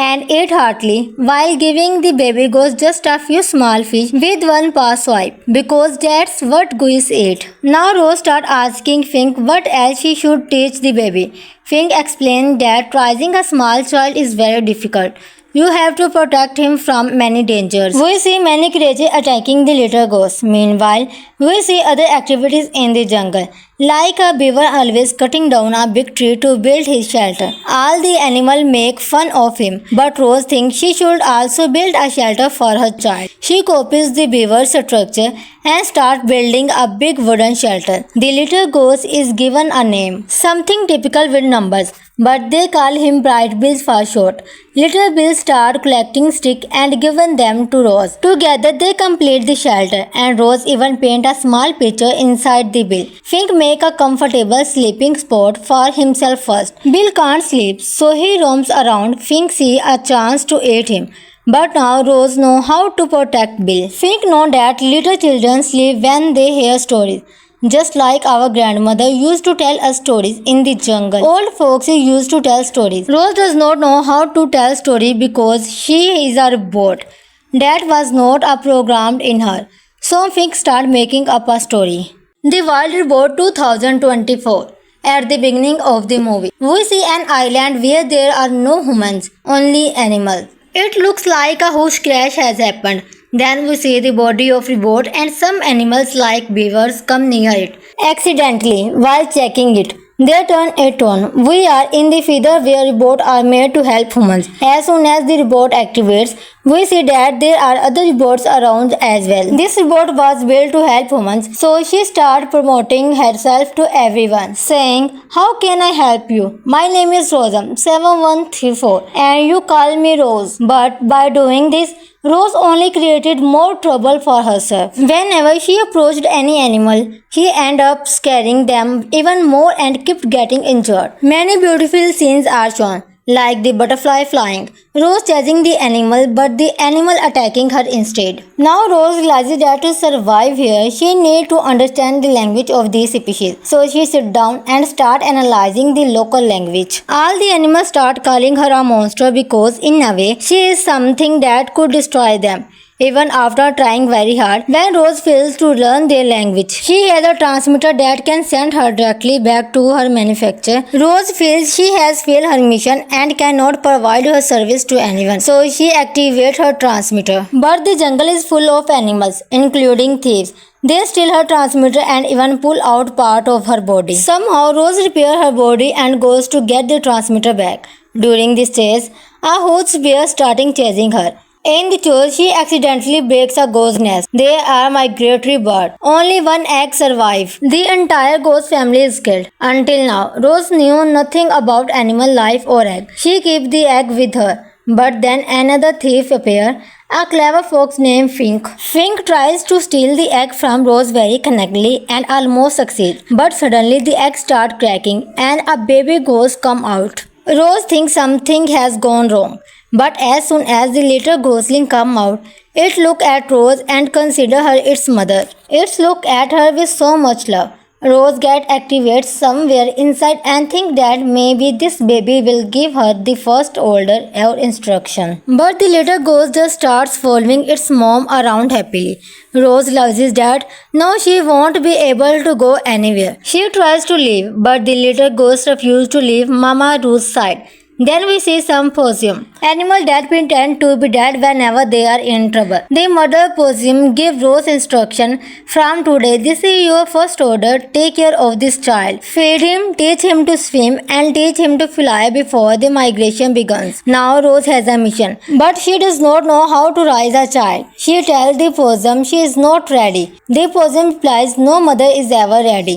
and ate heartily while giving the baby ghost just a few small fish with one paw swipe, because that's what geese eat. Now Rose starts asking Fink what else she should teach the baby. Fink explains that raising a small child is very difficult. You have to protect him from many dangers. We see many creatures attacking the little ghost. Meanwhile, we see other activities in the jungle, like a beaver always cutting down a big tree to build his shelter. All the animals make fun of him, but Rose thinks she should also build a shelter for her child. She copies the beaver's structure and starts building a big wooden shelter. The little ghost is given a name, something typical with numbers, but they call him Bright Bill for short. Little Bill starts collecting sticks and giving them to Rose. Together they complete the shelter, and Rose even paints a small picture inside the bill. Fink make a comfortable sleeping spot for himself first. Bill can't sleep, so he roams around. Fink sees a chance to eat him, But now Rose know how to protect Bill. Fink know that little children sleep when they hear stories. Just like our grandmother used to tell us stories in the jungle. Old folks used to tell stories. Rose does not know how to tell story because she is a robot. That was not a programmed in her. So Fink started making up a story. The Wild Robot 2024. At the beginning of the movie, we see an island where there are no humans, only animals. It looks like a huge crash has happened. Then we see the body of robot and some animals like beavers come near it. Accidentally, while checking it, they turn it on. We are in the feather where robots are made to help humans. As soon as the robot activates, we see that there are other robots around as well. This robot was built to help humans, so she started promoting herself to everyone, saying, "How can I help you? My name is Rosam7134 and you call me Rose." But by doing this, Rose only created more trouble for herself. Whenever she approached any animal, she ended up scaring them even more and kept getting injured. Many beautiful scenes are shown, like the butterfly flying, Rose chasing the animal but the animal attacking her instead. Now Rose realizes that to survive here, she needs to understand the language of these species. So she sits down and starts analyzing the local language. All the animals start calling her a monster because in a way, she is something that could destroy them. Even after trying very hard, when Rose fails to learn their language, she has a transmitter that can send her directly back to her manufacturer. Rose feels she has failed her mission and cannot provide her service to anyone, so she activates her transmitter. But the jungle is full of animals, including thieves. They steal her transmitter and even pull out part of her body. Somehow, Rose repairs her body and goes to get the transmitter back. During this chase, a huge bear starting chasing her. In the chase, she accidentally breaks a ghost nest. They are migratory birds. Only one egg survives. The entire ghost family is killed. Until now, Rose knew nothing about animal life or egg. She keeps the egg with her. But then another thief appears, a clever fox named Fink. Fink tries to steal the egg from Rose very cunningly and almost succeeds. But suddenly the egg starts cracking and a baby ghost comes out. Rose thinks something has gone wrong. But as soon as the little ghostling come out, it look at Rose and consider her its mother. It look at her with so much love. Rose get activated somewhere inside and think that maybe this baby will give her the first order or instruction. But the little ghost just starts following its mom around happily. Rose realizes that now she won't be able to go anywhere. She tries to leave, but the little ghost refuses to leave Mama Rose's side. Then we see some possum, animals that pretend to be dead whenever they are in trouble. The mother possum gives Rose instruction, "From today, this is your first order. Take care of this child. Feed him, teach him to swim, and teach him to fly before the migration begins." Now Rose has a mission, but she does not know how to raise a child. She tells the possum she is not ready. The possum replies, "No mother is ever ready.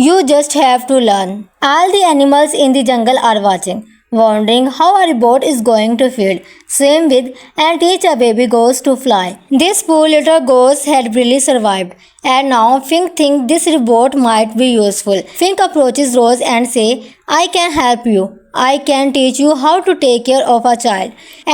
You just have to learn." All the animals in the jungle are watching, wondering how a robot is going to feed, swim with, and teach a baby ghost to fly. This poor little ghost had barely survived, and now Fink thinks this robot might be useful. Fink approaches Rose and says, "I can help you. I can teach you how to take care of a child."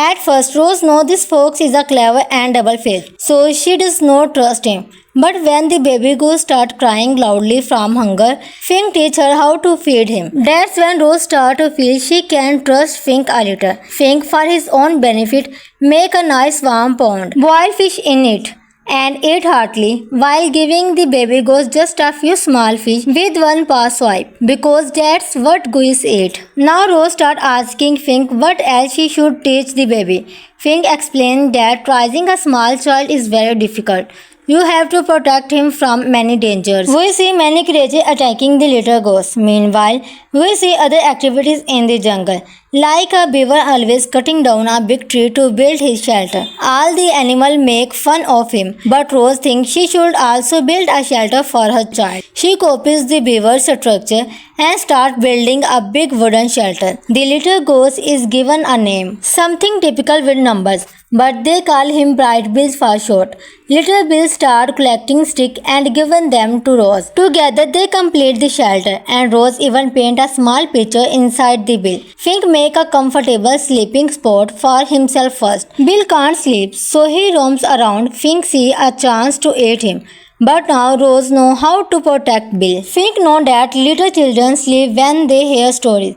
At first, Rose knows this fox is a clever and double-faced, so she does not trust him. But when the baby ghost starts crying loudly from hunger, Fink teaches her how to feed him. That's when Rose starts to feel she can trust Fink a little. Fink, for his own benefit, make a nice warm pond, boil fish in it, and ate heartily while giving the baby ghost just a few small fish with one paw swipe, because that's what goose ate. Now Rose starts asking Fink what else she should teach the baby. Fink explained that raising a small child is very difficult. You have to protect him from many dangers. We see many creatures attacking the little ghost. Meanwhile, we see other activities in the jungle, like a beaver always cutting down a big tree to build his shelter. All the animals make fun of him, but Rose thinks she should also build a shelter for her child. She copies the beaver's structure and starts building a big wooden shelter. The little ghost is given a name, something typical with numbers, but they call him Bright Bill for short. Little Bill starts collecting sticks and giving them to Rose. Together they complete the shelter, and Rose even paints a small picture inside the bill. Fink makes make a comfortable sleeping spot for himself first. Bill can't sleep, so he roams around. Fink sees a chance to eat him. But now Rose knows how to protect Bill. Fink knows that little children sleep when they hear stories.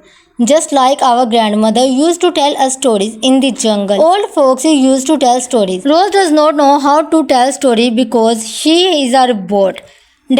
Just like our grandmother used to tell us stories in the jungle. Old folks used to tell stories. Rose does not know how to tell stories because she is a robot.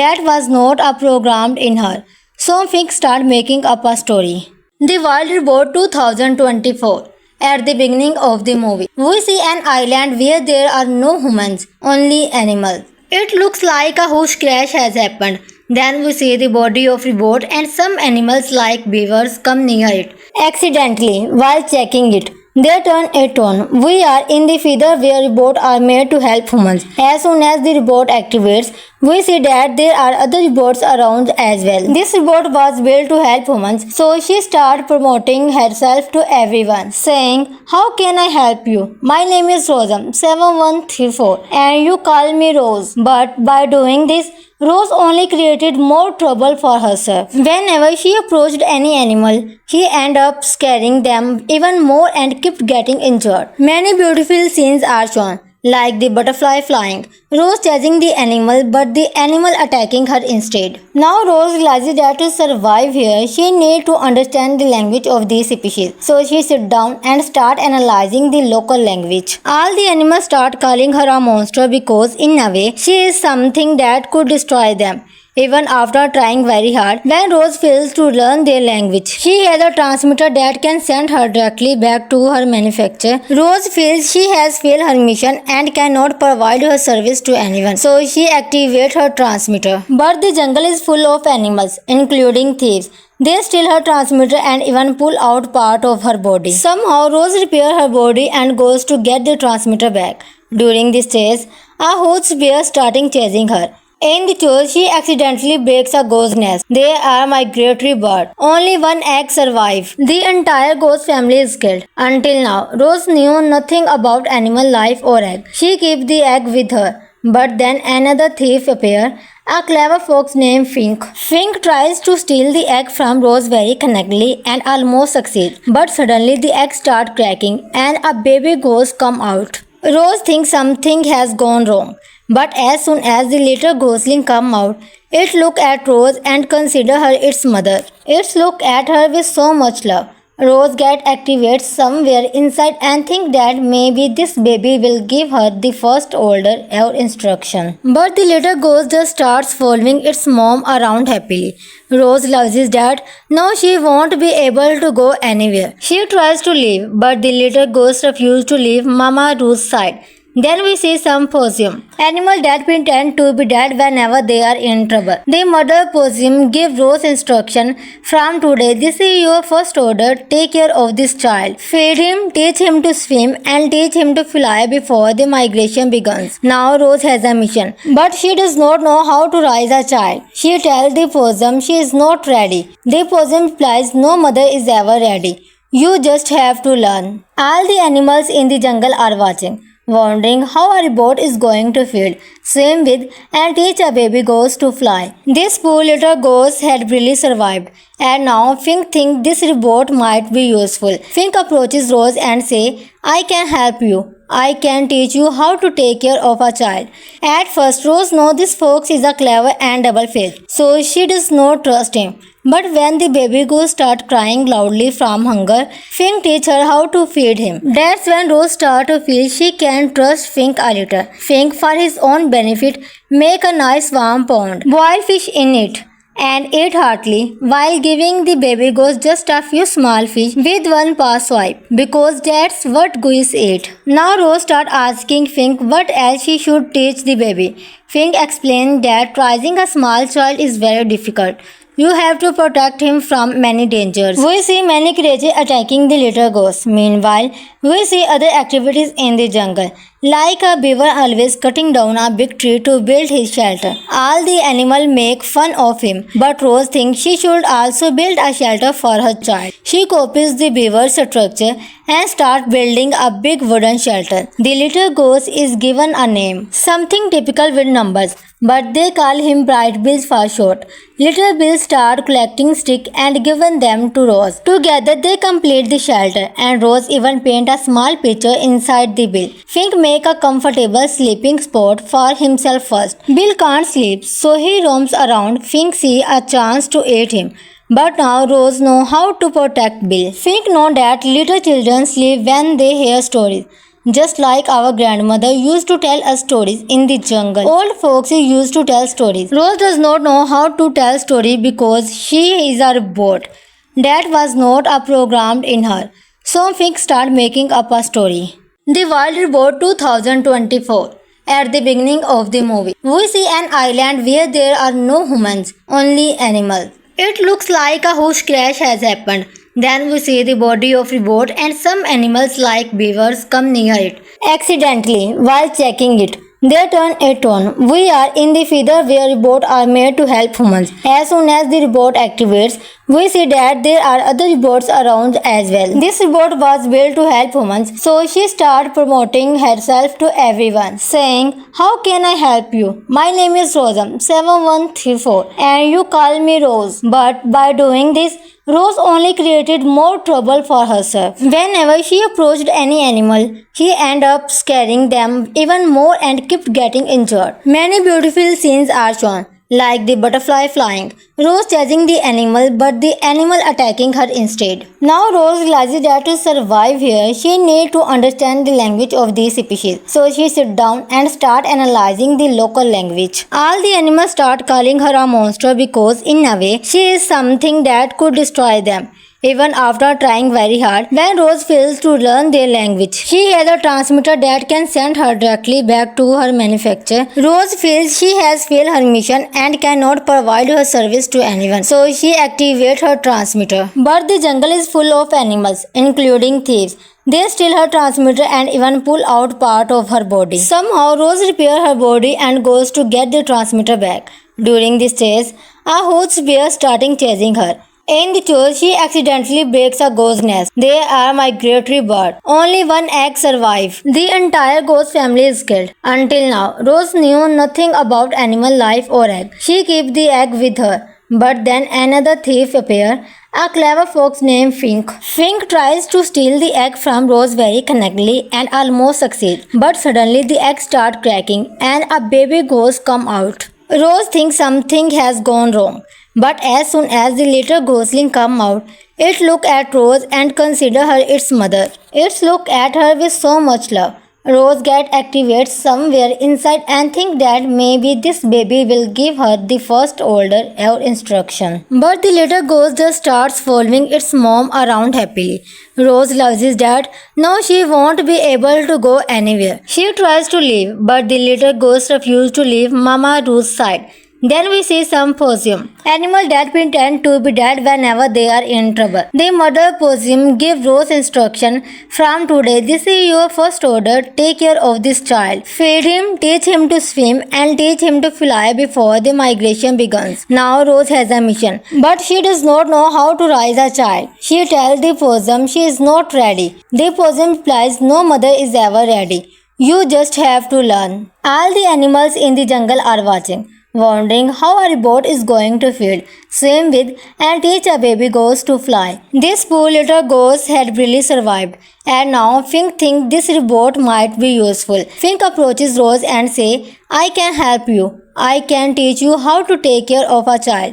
That was not a programmed in her. So Fink started making up a story. The Wild Robot 2024. At the beginning of the movie, we see an island where there are no humans, only animals. It looks like a huge crash has happened. Then we see the body of robot and some animals like beavers come near it. Accidentally, while checking it, they turn it on. We are in the feather where robots are made to help humans. As soon as the robot activates, we see that there are other robots around as well. This robot was built to help humans, so she started promoting herself to everyone, saying, "How can I help you? My name is Rosam 7134 and you call me Rose." But by doing this, Rose only created more trouble for herself. Whenever she approached any animal, she ended up scaring them even more and kept getting injured. Many beautiful scenes are shown, like the butterfly flying, Rose chasing the animal but the animal attacking her instead. Now Rose realizes that to survive here, she needs to understand the language of the species. So she sits down and starts analyzing the local language. All the animals start calling her a monster because in a way, she is something that could destroy them. Even after trying very hard, when Rose fails to learn their language, she has a transmitter that can send her directly back to her manufacturer. Rose feels she has failed her mission and cannot provide her service to anyone, so she activates her transmitter. But the jungle is full of animals, including thieves. They steal her transmitter and even pull out part of her body. Somehow, Rose repairs her body and goes to get the transmitter back. During this chase, a huge bear starting chasing her. In the chase, she accidentally breaks a ghost nest. They are migratory birds. Only one egg survives. The entire ghost family is killed. Until now, Rose knew nothing about animal life or egg. She keeps the egg with her. But then another thief appears, a clever fox named Fink. Fink tries to steal the egg from Rose very connectedly and almost succeeds. But suddenly the egg starts cracking and a baby ghost comes out. Rose thinks something has gone wrong. But as soon as the little ghostling come out, it look at Rose and consider her its mother. It look at her with so much love. Rose get activated somewhere inside and think that maybe this baby will give her the first order or instruction. But the little ghost just starts following its mom around happily. Rose realizes that now she won't be able to go anywhere. She tries to leave, but the little ghost refuses to leave Mama Rose's side. Then we see some possum, animals that pretend to be dead whenever they are in trouble. The mother possum gives Rose instruction, "From today, this is your first order. Take care of this child. Feed him, teach him to swim, and teach him to fly before the migration begins." Now Rose has a mission, but she does not know how to raise a child. She tells the possum she is not ready. The possum replies, "No mother is ever ready. You just have to learn." All the animals in the jungle are watching, wondering how a robot is going to feed, swim with, and teach a baby ghost to fly. This poor little ghost had barely survived, and now Fink thinks this robot might be useful. Fink approaches Rose and says, "I can help you. I can teach you how to take care of a child." At first, Rose knows this fox is a clever and double-faced, so she does not trust him. But when the baby ghost starts crying loudly from hunger, Fink teaches her how to feed him. That's when Rose starts to feel she can trust Fink a little. Fink, for his own benefit, make a nice warm pond, boil fish in it, and ate heartily while giving the baby ghost just a few small fish with one paw swipe, because that's what geese eat. Now Rose starts asking Fink what else she should teach the baby. Fink explains that raising a small child is very difficult. You have to protect him from many dangers. We see many creatures attacking the little ghost. Meanwhile, we see other activities in the jungle. like a beaver always cutting down a big tree to build his shelter. All the animals make fun of him, but Rose thinks she should also build a shelter for her child. She copies the beaver's structure and starts building a big wooden shelter. The little ghost is given a name, something typical with numbers, but they call him Bright Bill for short. Little Bill starts collecting sticks and giving them to Rose. Together they complete the shelter, and Rose even paint a small picture inside the bill. Fink make a comfortable sleeping spot for himself first. Bill can't sleep, so he roams around. Fink see a chance to eat him. But now Rose know how to protect Bill. Fink know that little children sleep when they hear stories. Just like our grandmother used to tell us stories in the jungle. Old folks used to tell stories. Rose does not know how to tell story because she is a robot. That was not a programmed in her. So Fink started making up a story. The Wild Report 2024. At the beginning of the movie, we see an island where there are no humans, only animals. It looks like a huge crash has happened. Then we see the body of a boat and some animals like beavers come near it. Accidentally, while checking it, they turn it on. We are in the feather where robots are made to help humans. As soon as the robot activates, we see that there are other robots around as well. This robot was built to help humans, so she started promoting herself to everyone, saying, "How can I help you? My name is Rosam 7134 and you call me Rose." But by doing this, Rose only created more trouble for herself. Whenever she approached any animal, she ended up scaring them even more and kept getting injured. Many beautiful scenes are shown, like the butterfly flying, Rose chasing the animal but the animal attacking her instead. Now Rose realizes that to survive here, she needs to understand the language of these species. So she sits down and starts analyzing the local language. All the animals start calling her a monster because in a way, she is something that could destroy them. Even after trying very hard, when Rose fails to learn their language, she has a transmitter that can send her directly back to her manufacturer. Rose feels she has failed her mission and cannot provide her service to anyone, so she activates her transmitter. But the jungle is full of animals, including thieves. They steal her transmitter and even pull out part of her body. Somehow, Rose repairs her body and goes to get the transmitter back. During this chase, a huge bear starting chasing her. In the chase, she accidentally breaks a ghost nest. They are migratory birds. Only one egg survives. The entire ghost family is killed. Until now, Rose knew nothing about animal life or egg. She keeps the egg with her. But then another thief appears, a clever fox named Fink. Fink tries to steal the egg from Rose very connectedly and almost succeeds. But suddenly the egg starts cracking and a baby ghost comes out. Rose thinks something has gone wrong. But as soon as the little ghostling come out, it look at Rose and consider her its mother. It look at her with so much love. Rose get activated somewhere inside and think that maybe this baby will give her the first order or instruction. But the little ghost just starts following its mom around happily. Rose realizes that now she won't be able to go anywhere. She tries to leave, but the little ghost refuses to leave Mama Rose's side. Then we see some possum, animals that pretend to be dead whenever they are in trouble. The mother possum gives Rose instruction, "From today, this is your first order. Take care of this child. Feed him, teach him to swim, and teach him to fly before the migration begins." Now Rose has a mission, but she does not know how to raise a child. She tells the possum she is not ready. The possum replies, "No mother is ever ready. You just have to learn." All the animals in the jungle are watching, wondering how a robot is going to feed, swim with, and teach a baby ghost to fly. This poor little ghost had really survived, and now Fink thinks this robot might be useful. Fink approaches Rose and says, "I can help you. I can teach you how to take care of a child."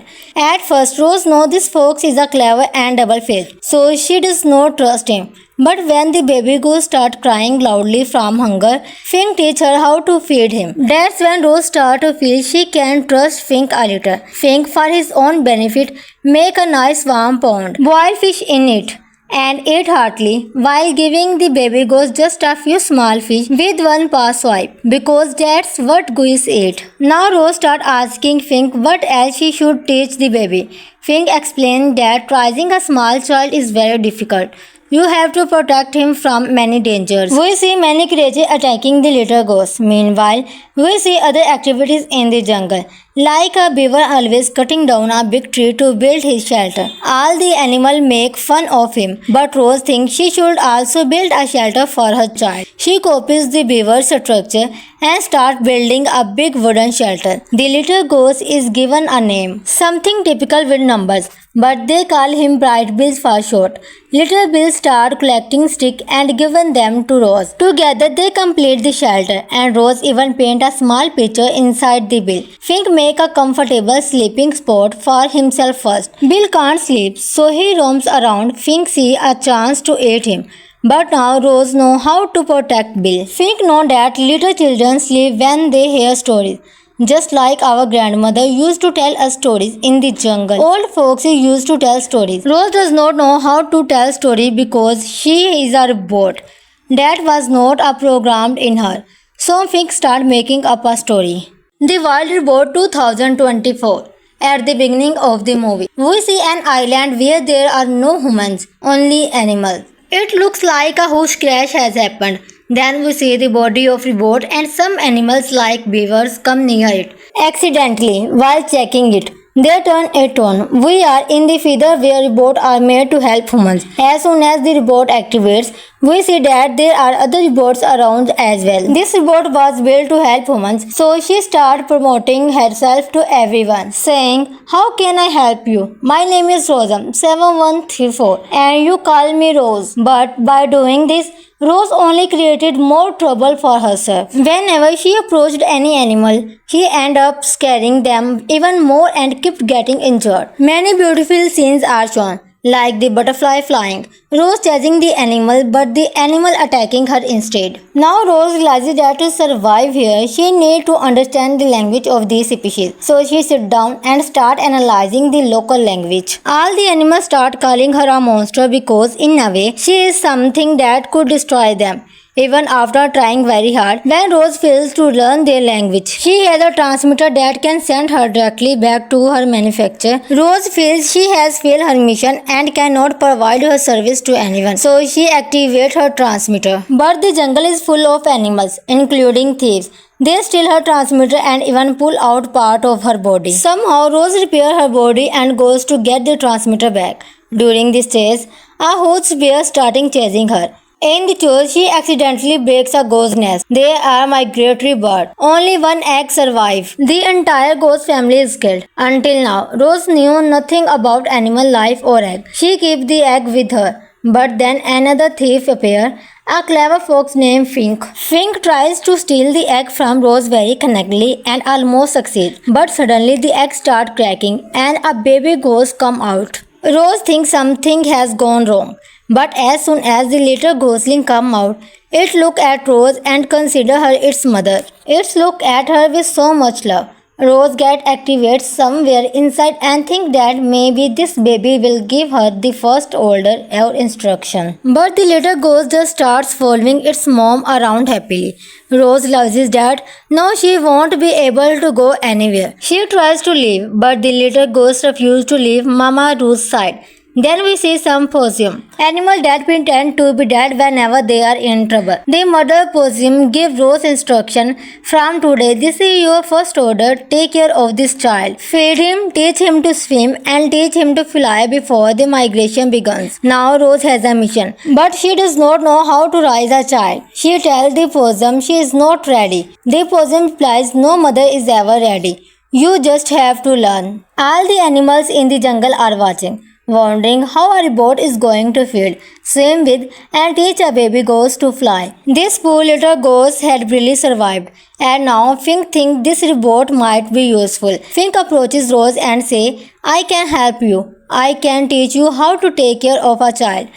At first, Rose knows this fox is a clever and double-faced, so she does not trust him. But when the baby ghost starts crying loudly from hunger, Fink teaches her how to feed him. That's when Rose starts to feel she can trust Fink a little. Fink, for his own benefit, make a nice warm pond, boil fish in it, and ate heartily while giving the baby ghost just a few small fish with one paw swipe, because that's what goose ate. Now Rose starts asking Fink what else she should teach the baby. Fink explained that raising a small child is very difficult. You have to protect him from many dangers. We see many creatures attacking the little ghost. Meanwhile, we see other activities in the jungle, like a beaver always cutting down a big tree to build his shelter. All the animals make fun of him, but Rose thinks she should also build a shelter for her child. She copies the beaver's structure and starts building a big wooden shelter. The little ghost is given a name, something typical with numbers, but they call him Bright Bill for short. Little Bill starts collecting sticks and giving them to Rose. Together they complete the shelter, and Rose even paint a small picture inside the bill. Fink make a comfortable sleeping spot for himself first. Bill can't sleep, so he roams around. Fink sees a chance to eat him. But now Rose knows how to protect Bill. Fink knows that little children sleep when they hear stories. Just like our grandmother used to tell us stories in the jungle. Old folks used to tell stories. Rose does not know how to tell stories because she is a robot. That was not a programmed in her. So Fink started making up a story. The Wild Report 2024. At the beginning of the movie, we see an island where there are no humans, only animals. It looks like a huge crash has happened. Then we see the body of a boat and some animals like beavers come near it. Accidentally, while checking it, they turn it on. We are in the feather where robots are made to help humans. As soon as the robot activates, we see that there are other robots around as well. This robot was built to help humans, so she started promoting herself to everyone, saying, "How can I help you? My name is Rosam7134 and you call me Rose." But by doing this, Rose only created more trouble for herself. Whenever she approached any animal, she ended up scaring them even more and kept getting injured. Many beautiful scenes are shown, like the butterfly flying, Rose chasing the animal but the animal attacking her instead. Now Rose realizes that to survive here, she needs to understand the language of these species. So she sits down and starts analyzing the local language. All the animals start calling her a monster because in a way, she is something that could destroy them. Even after trying very hard, when Rose fails to learn their language, she has a transmitter that can send her directly back to her manufacturer. Rose feels she has failed her mission and cannot provide her service to anyone, so she activates her transmitter. But the jungle is full of animals, including thieves. They steal her transmitter and even pull out part of her body. Somehow, Rose repairs her body and goes to get the transmitter back. During this chase, a huge bear starting chasing her. In the chase, she accidentally breaks a ghost nest. They are migratory birds. Only one egg survives. The entire ghost family is killed. Until now, Rose knew nothing about animal life or egg. She keeps the egg with her. But then another thief appears, a clever fox named Fink. Fink tries to steal the egg from Rose very cunningly and almost succeeds. But suddenly the egg starts cracking and a baby ghost comes out. Rose thinks something has gone wrong. But as soon as the little ghostling come out, it look at Rose and consider her its mother. It look at her with so much love. Rose get activated somewhere inside and think that maybe this baby will give her the first order or instruction. But the little ghost just starts following its mom around happily. Rose realizes that now she won't be able to go anywhere. She tries to leave, but the little ghost refuses to leave Mama Rose's side. Then we see some possum, animals that pretend to be dead whenever they are in trouble. The mother possum gives Rose instruction, "From today, this is your first order. Take care of this child. Feed him, teach him to swim, and teach him to fly before the migration begins." Now Rose has a mission, but she does not know how to raise a child. She tells the possum she is not ready. The possum replies, "No mother is ever ready. You just have to learn." All the animals in the jungle are watching, wondering how a robot is going to feed, swim with, and teach a baby ghost to fly. This poor little ghost had barely survived, and now Fink thinks this robot might be useful. Fink approaches Rose and says, "I can help you. I can teach you how to take care of a child."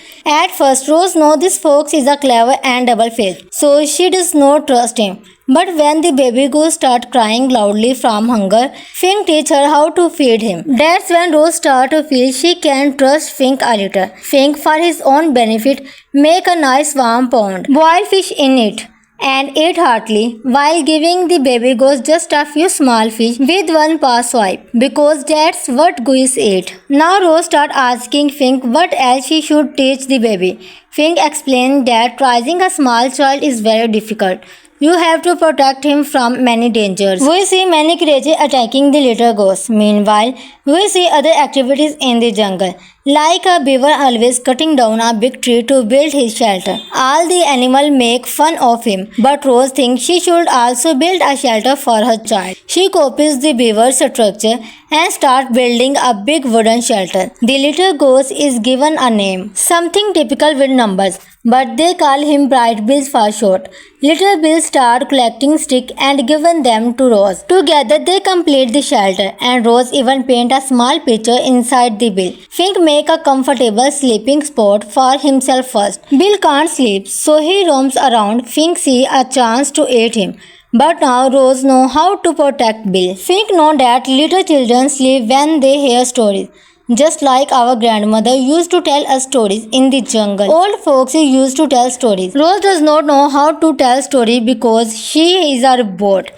At first, Rose knows this fox is a clever and double-faced, so she does not trust him. But when the baby ghost starts crying loudly from hunger, Fink teaches her how to feed him. That's when Rose starts to feel she can trust Fink a little. Fink, for his own benefit, make a nice warm pond, boil fish in it, and ate heartily, while giving the baby goose just a few small fish with one paw swipe, because that's what goose ate. Now Rose started asking Fink what else she should teach the baby. Fink explained that raising a small child is very difficult. You have to protect him from many dangers. We see many creatures attacking the little goose. Meanwhile, we see other activities in the jungle, like a beaver always cutting down a big tree to build his shelter. All the animals make fun of him, but Rose thinks she should also build a shelter for her child. She copies the beaver's structure and starts building a big wooden shelter. The little goose is given a name, something typical with numbers, but they call him Bright Bill for short. Little Bill start collecting sticks and giving them to Rose. Together they complete the shelter, and Rose even paint a small picture inside the bill. Fink make a comfortable sleeping spot for himself first. Bill can't sleep, so he roams around. Fink see a chance to eat him. But now Rose know how to protect Bill. Fink know that little children sleep when they hear stories. Just like our grandmother used to tell us stories in the jungle. Old folks used to tell stories. Rose does not know how to tell stories because she is a robot.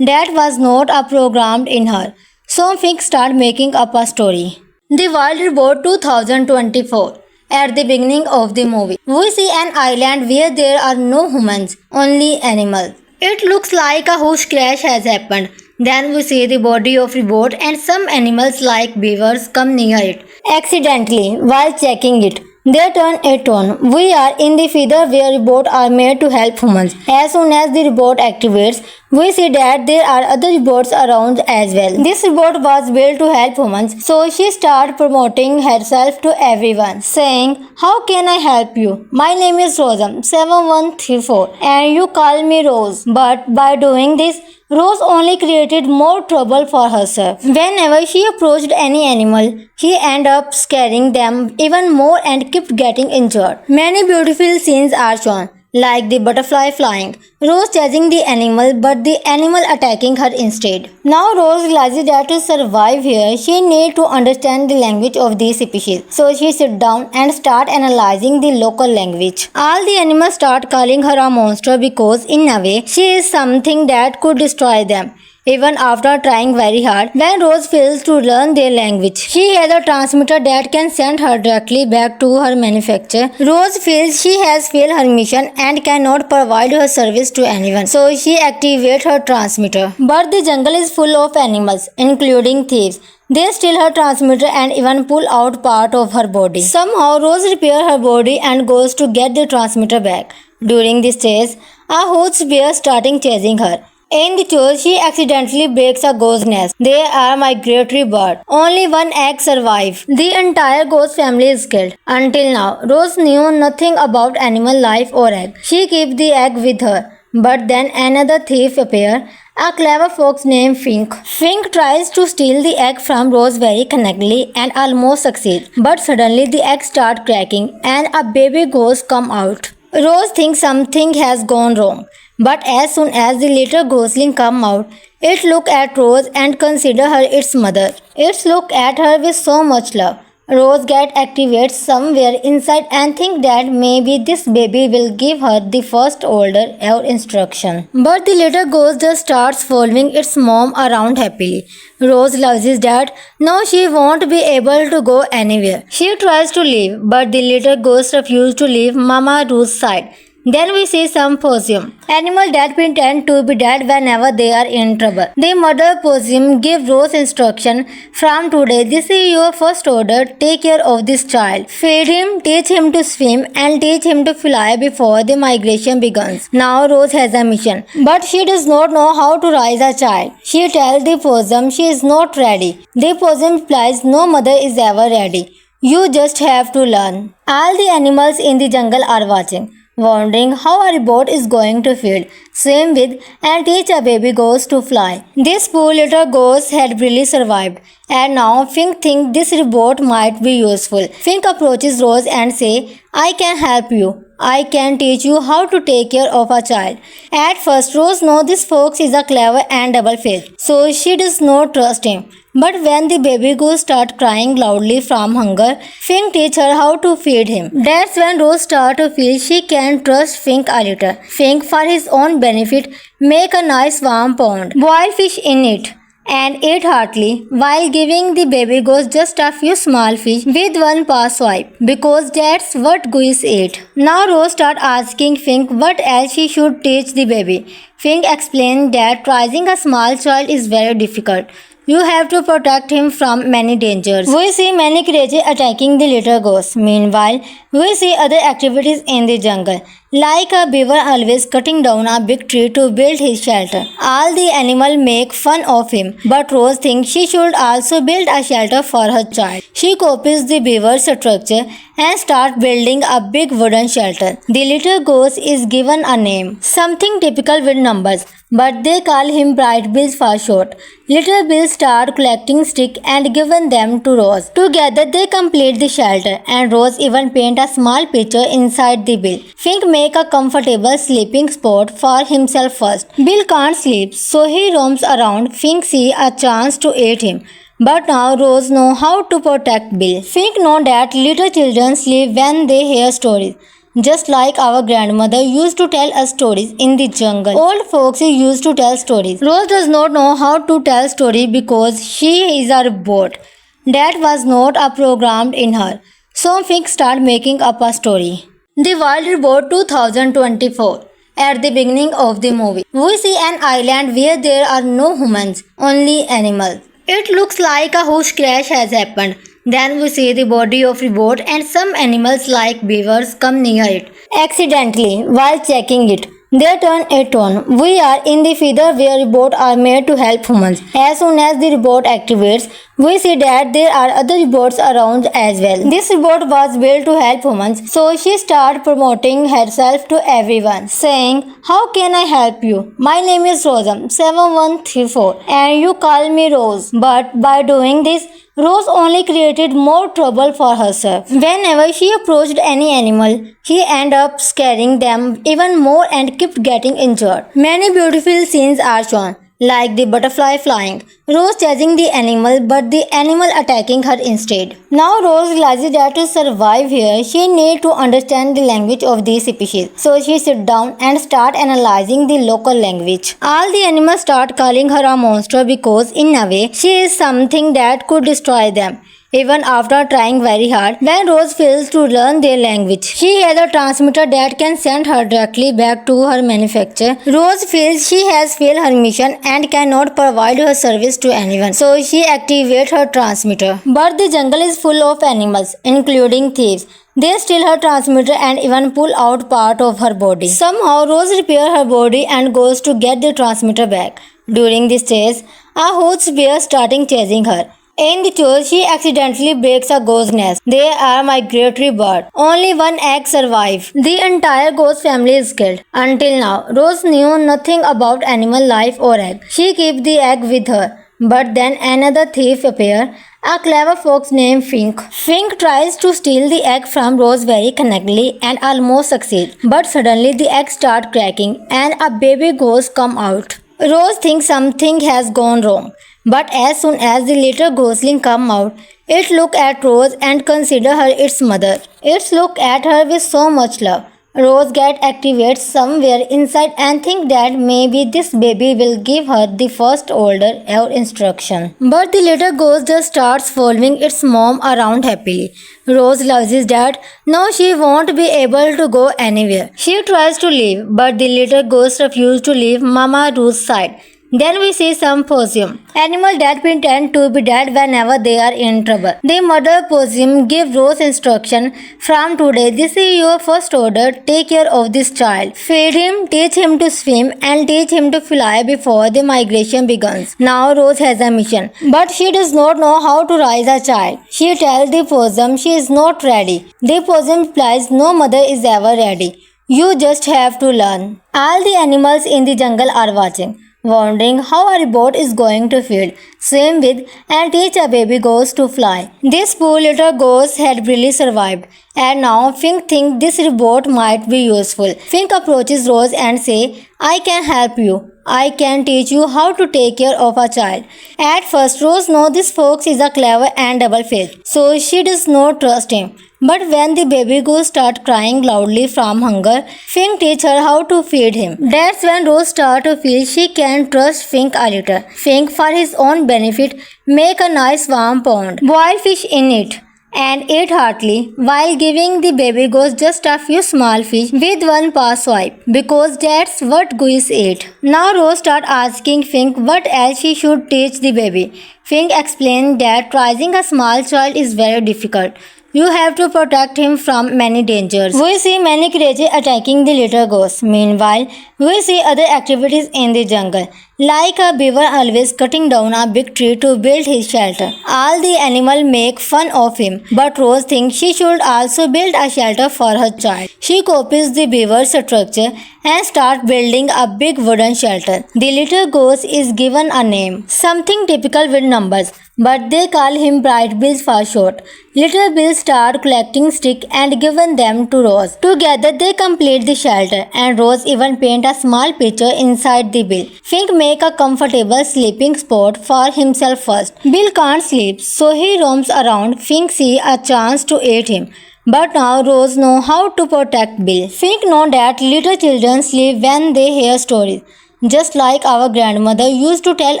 That was not a programmed in her. So Fink started making up a story. The Wild Robot 2024. At the beginning of the movie, we see an island where there are no humans, only animals. It looks like a huge crash has happened. Then we see the body of a boat and some animals like beavers come near it. Accidentally, while checking it, they turn it on. We are in the feather where robots are made to help humans. As soon as the robot activates, we see that there are other robots around as well. This robot was built to help humans, so she started promoting herself to everyone, saying, "How can I help you? My name is Rosam 7134 and you call me Rose." But by doing this, Rose only created more trouble for herself. Whenever she approached any animal, she ended up scaring them even more and kept getting injured. Many beautiful scenes are shown, like the butterfly flying, Rose chasing the animal but the animal attacking her instead. Now Rose realizes that to survive here, she needs to understand the language of the species. So she sits down and starts analyzing the local language. All the animals start calling her a monster because in a way, she is something that could destroy them. Even after trying very hard, when Rose fails to learn their language, she has a transmitter that can send her directly back to her manufacturer. Rose feels she has failed her mission and cannot provide her service to anyone, so she activates her transmitter. But the jungle is full of animals, including thieves. They steal her transmitter and even pull out part of her body. Somehow, Rose repairs her body and goes to get the transmitter back. During this chase, a huge bear starting chasing her. In the chase, she accidentally breaks a ghost nest. They are migratory birds. Only one egg survives. The entire ghost family is killed. Until now, Rose knew nothing about animal life or egg. She keeps the egg with her. But then another thief appears, a clever fox named Fink. Fink tries to steal the egg from Rose very connectedly and almost succeeds. But suddenly the egg starts cracking and a baby ghost comes out. Rose thinks something has gone wrong. But as soon as the little ghostling come out, it look at Rose and consider her its mother. It look at her with so much love. Rose get activated somewhere inside and think that maybe this baby will give her the first order or instruction. But the little ghost just starts following its mom around happily. Rose realizes that now she won't be able to go anywhere. She tries to leave, but the little ghost refuses to leave Mama Rose's side. Then we see some possum, animals that pretend to be dead whenever they are in trouble. The mother possum gives Rose instruction, "From today, this is your first order. Take care of this child. Feed him, teach him to swim, and teach him to fly before the migration begins." Now Rose has a mission, but she does not know how to raise a child. She tells the possum she is not ready. The possum replies, "No mother is ever ready. You just have to learn." All the animals in the jungle are watching, wondering how a robot is going to feed, swim with, and teach a baby ghost to fly. This poor little ghost had barely survived, and now Fink thinks this robot might be useful. Fink approaches Rose and says, "I can help you. I can teach you how to take care of a child. At first, Rose knows this fox is a clever and double-faced, so she does not trust him. But when the baby goose starts crying loudly from hunger, Fink teaches her how to feed him. That's when Rose starts to feel she can trust Fink a little. Fink, for his own benefit, make a nice warm pond, boil fish in it, and ate heartily while giving the baby goose just a few small fish with one paw swipe because that's what goose ate. Now Rose starts asking Fink what else she should teach the baby. Fink explained that raising a small child is very difficult. You have to protect him from many dangers. We see many creatures attacking the little goose. Meanwhile, we see other activities in the jungle, like a beaver always cutting down a big tree to build his shelter. All the animals make fun of him, but Rose thinks she should also build a shelter for her child. She copies the beaver's structure and starts building a big wooden shelter. The little goose is given a name, something typical with numbers, but they call him Bright Bill for short. Little Bill starts collecting sticks and giving them to Rose. Together they complete the shelter, and Rose even paints a small picture inside the bill. Fink make a comfortable sleeping spot for himself first. Bill can't sleep, so he roams around. Fink sees a chance to eat him. But now Rose knows how to protect Bill. Fink knows that little children sleep when they hear stories. Just like our grandmother used to tell us stories in the jungle. Old folks used to tell stories. Rose does not know how to tell story because she is a robot. That was not a programmed in her. So Fink started making up a story. The Wild Report 2024. At the beginning of the movie, we see an island where there are no humans, only animals. It looks like a huge crash has happened. Then we see the body of Robot and some animals like beavers come near it. Accidentally, while checking it, they turn it on. We are in the feather where robots are made to help humans. As soon as the robot activates, we see that there are other robots around as well. This robot was built to help humans, so she started promoting herself to everyone, saying, "How can I help you? My name is Rosam7134 and you call me Rose." But by doing this, Rose only created more trouble for herself. Whenever she approached any animal, she ended up scaring them even more and kept getting injured. Many beautiful scenes are shown, like the butterfly flying, Rose chasing the animal but the animal attacking her instead. Now Rose realizes that to survive here, she needs to understand the language of these species. So she sits down and starts analyzing the local language. All the animals start calling her a monster because in a way, she is something that could destroy them. Even after trying very hard, when Rose fails to learn their language, she has a transmitter that can send her directly back to her manufacturer. Rose feels she has failed her mission and cannot provide her service to anyone, so she activates her transmitter. But the jungle is full of animals, including thieves. They steal her transmitter and even pull out part of her body. Somehow, Rose repairs her body and goes to get the transmitter back. During this chase, a huge bear starting chasing her. In the chase, she accidentally breaks a ghost nest. They are migratory birds. Only one egg survives. The entire ghost family is killed. Until now, Rose knew nothing about animal life or egg. She keeps the egg with her. But then another thief appears, a clever fox named Fink. Fink tries to steal the egg from Rose very cunningly and almost succeeds. But suddenly the egg starts cracking and a baby ghost comes out. Rose thinks something has gone wrong. But as soon as the little ghostling come out, it look at Rose and consider her its mother. It look at her with so much love. Rose get activated somewhere inside and think that maybe this baby will give her the first order or instruction. But the little ghost just starts following its mom around happily. Rose realizes that now she won't be able to go anywhere. She tries to leave, but the little ghost refuses to leave Mama Rose's side. Then we see some possum, animals that pretend to be dead whenever they are in trouble. The mother possum gives Rose instruction, "From today, this is your first order. Take care of this child. Feed him, teach him to swim, and teach him to fly before the migration begins." Now Rose has a mission, but she does not know how to raise a child. She tells the possum she is not ready. The possum replies, "No mother is ever ready. You just have to learn." All the animals in the jungle are watching. wondering how a robot is going to feel. Same with and teach a baby ghost to fly. This poor little ghost had really survived, and now Fink thinks this robot might be useful. Fink approaches Rose and says, I can help you. I can teach you how to take care of a child. At first, Rose knows this fox is a clever and double-faced, so she does not trust him. But when the baby goose starts crying loudly from hunger, Fink teaches her how to feed him. That's when Rose starts to feel she can trust Fink a little. Fink, for his own benefit, make a nice warm pond, boil fish in it, and ate heartily while giving the baby goose just a few small fish with one paw swipe because that's what goose ate. Now Rose starts asking Fink what else she should teach the baby. Fink explained that raising a small child is very difficult. You have to protect him from many dangers. We see many creatures attacking the little ghost. Meanwhile, we see other activities in the jungle, like a beaver always cutting down a big tree to build his shelter. All the animals make fun of him, but Rose thinks she should also build a shelter for her child. She copies the beaver's structure and starts building a big wooden shelter. The little ghost is given a name, something typical with numbers, but they call him Bright Bill for short. Little Bill starts collecting sticks and giving them to Rose. Together they complete the shelter, and Rose even paint a small picture inside the bill. Fink make a comfortable sleeping spot for himself first. Bill can't sleep, so he roams around. Fink sees a chance to eat him. But now Rose knows how to protect Bill. Fink knows that little children sleep when they hear stories. Just like our grandmother used to tell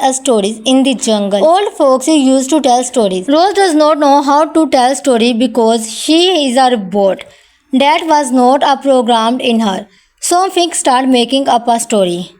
us stories in the jungle. Old folks used to tell stories. Rose does not know how to tell stories because she is a robot. That was not a programmed in her. So Fink started making up a story.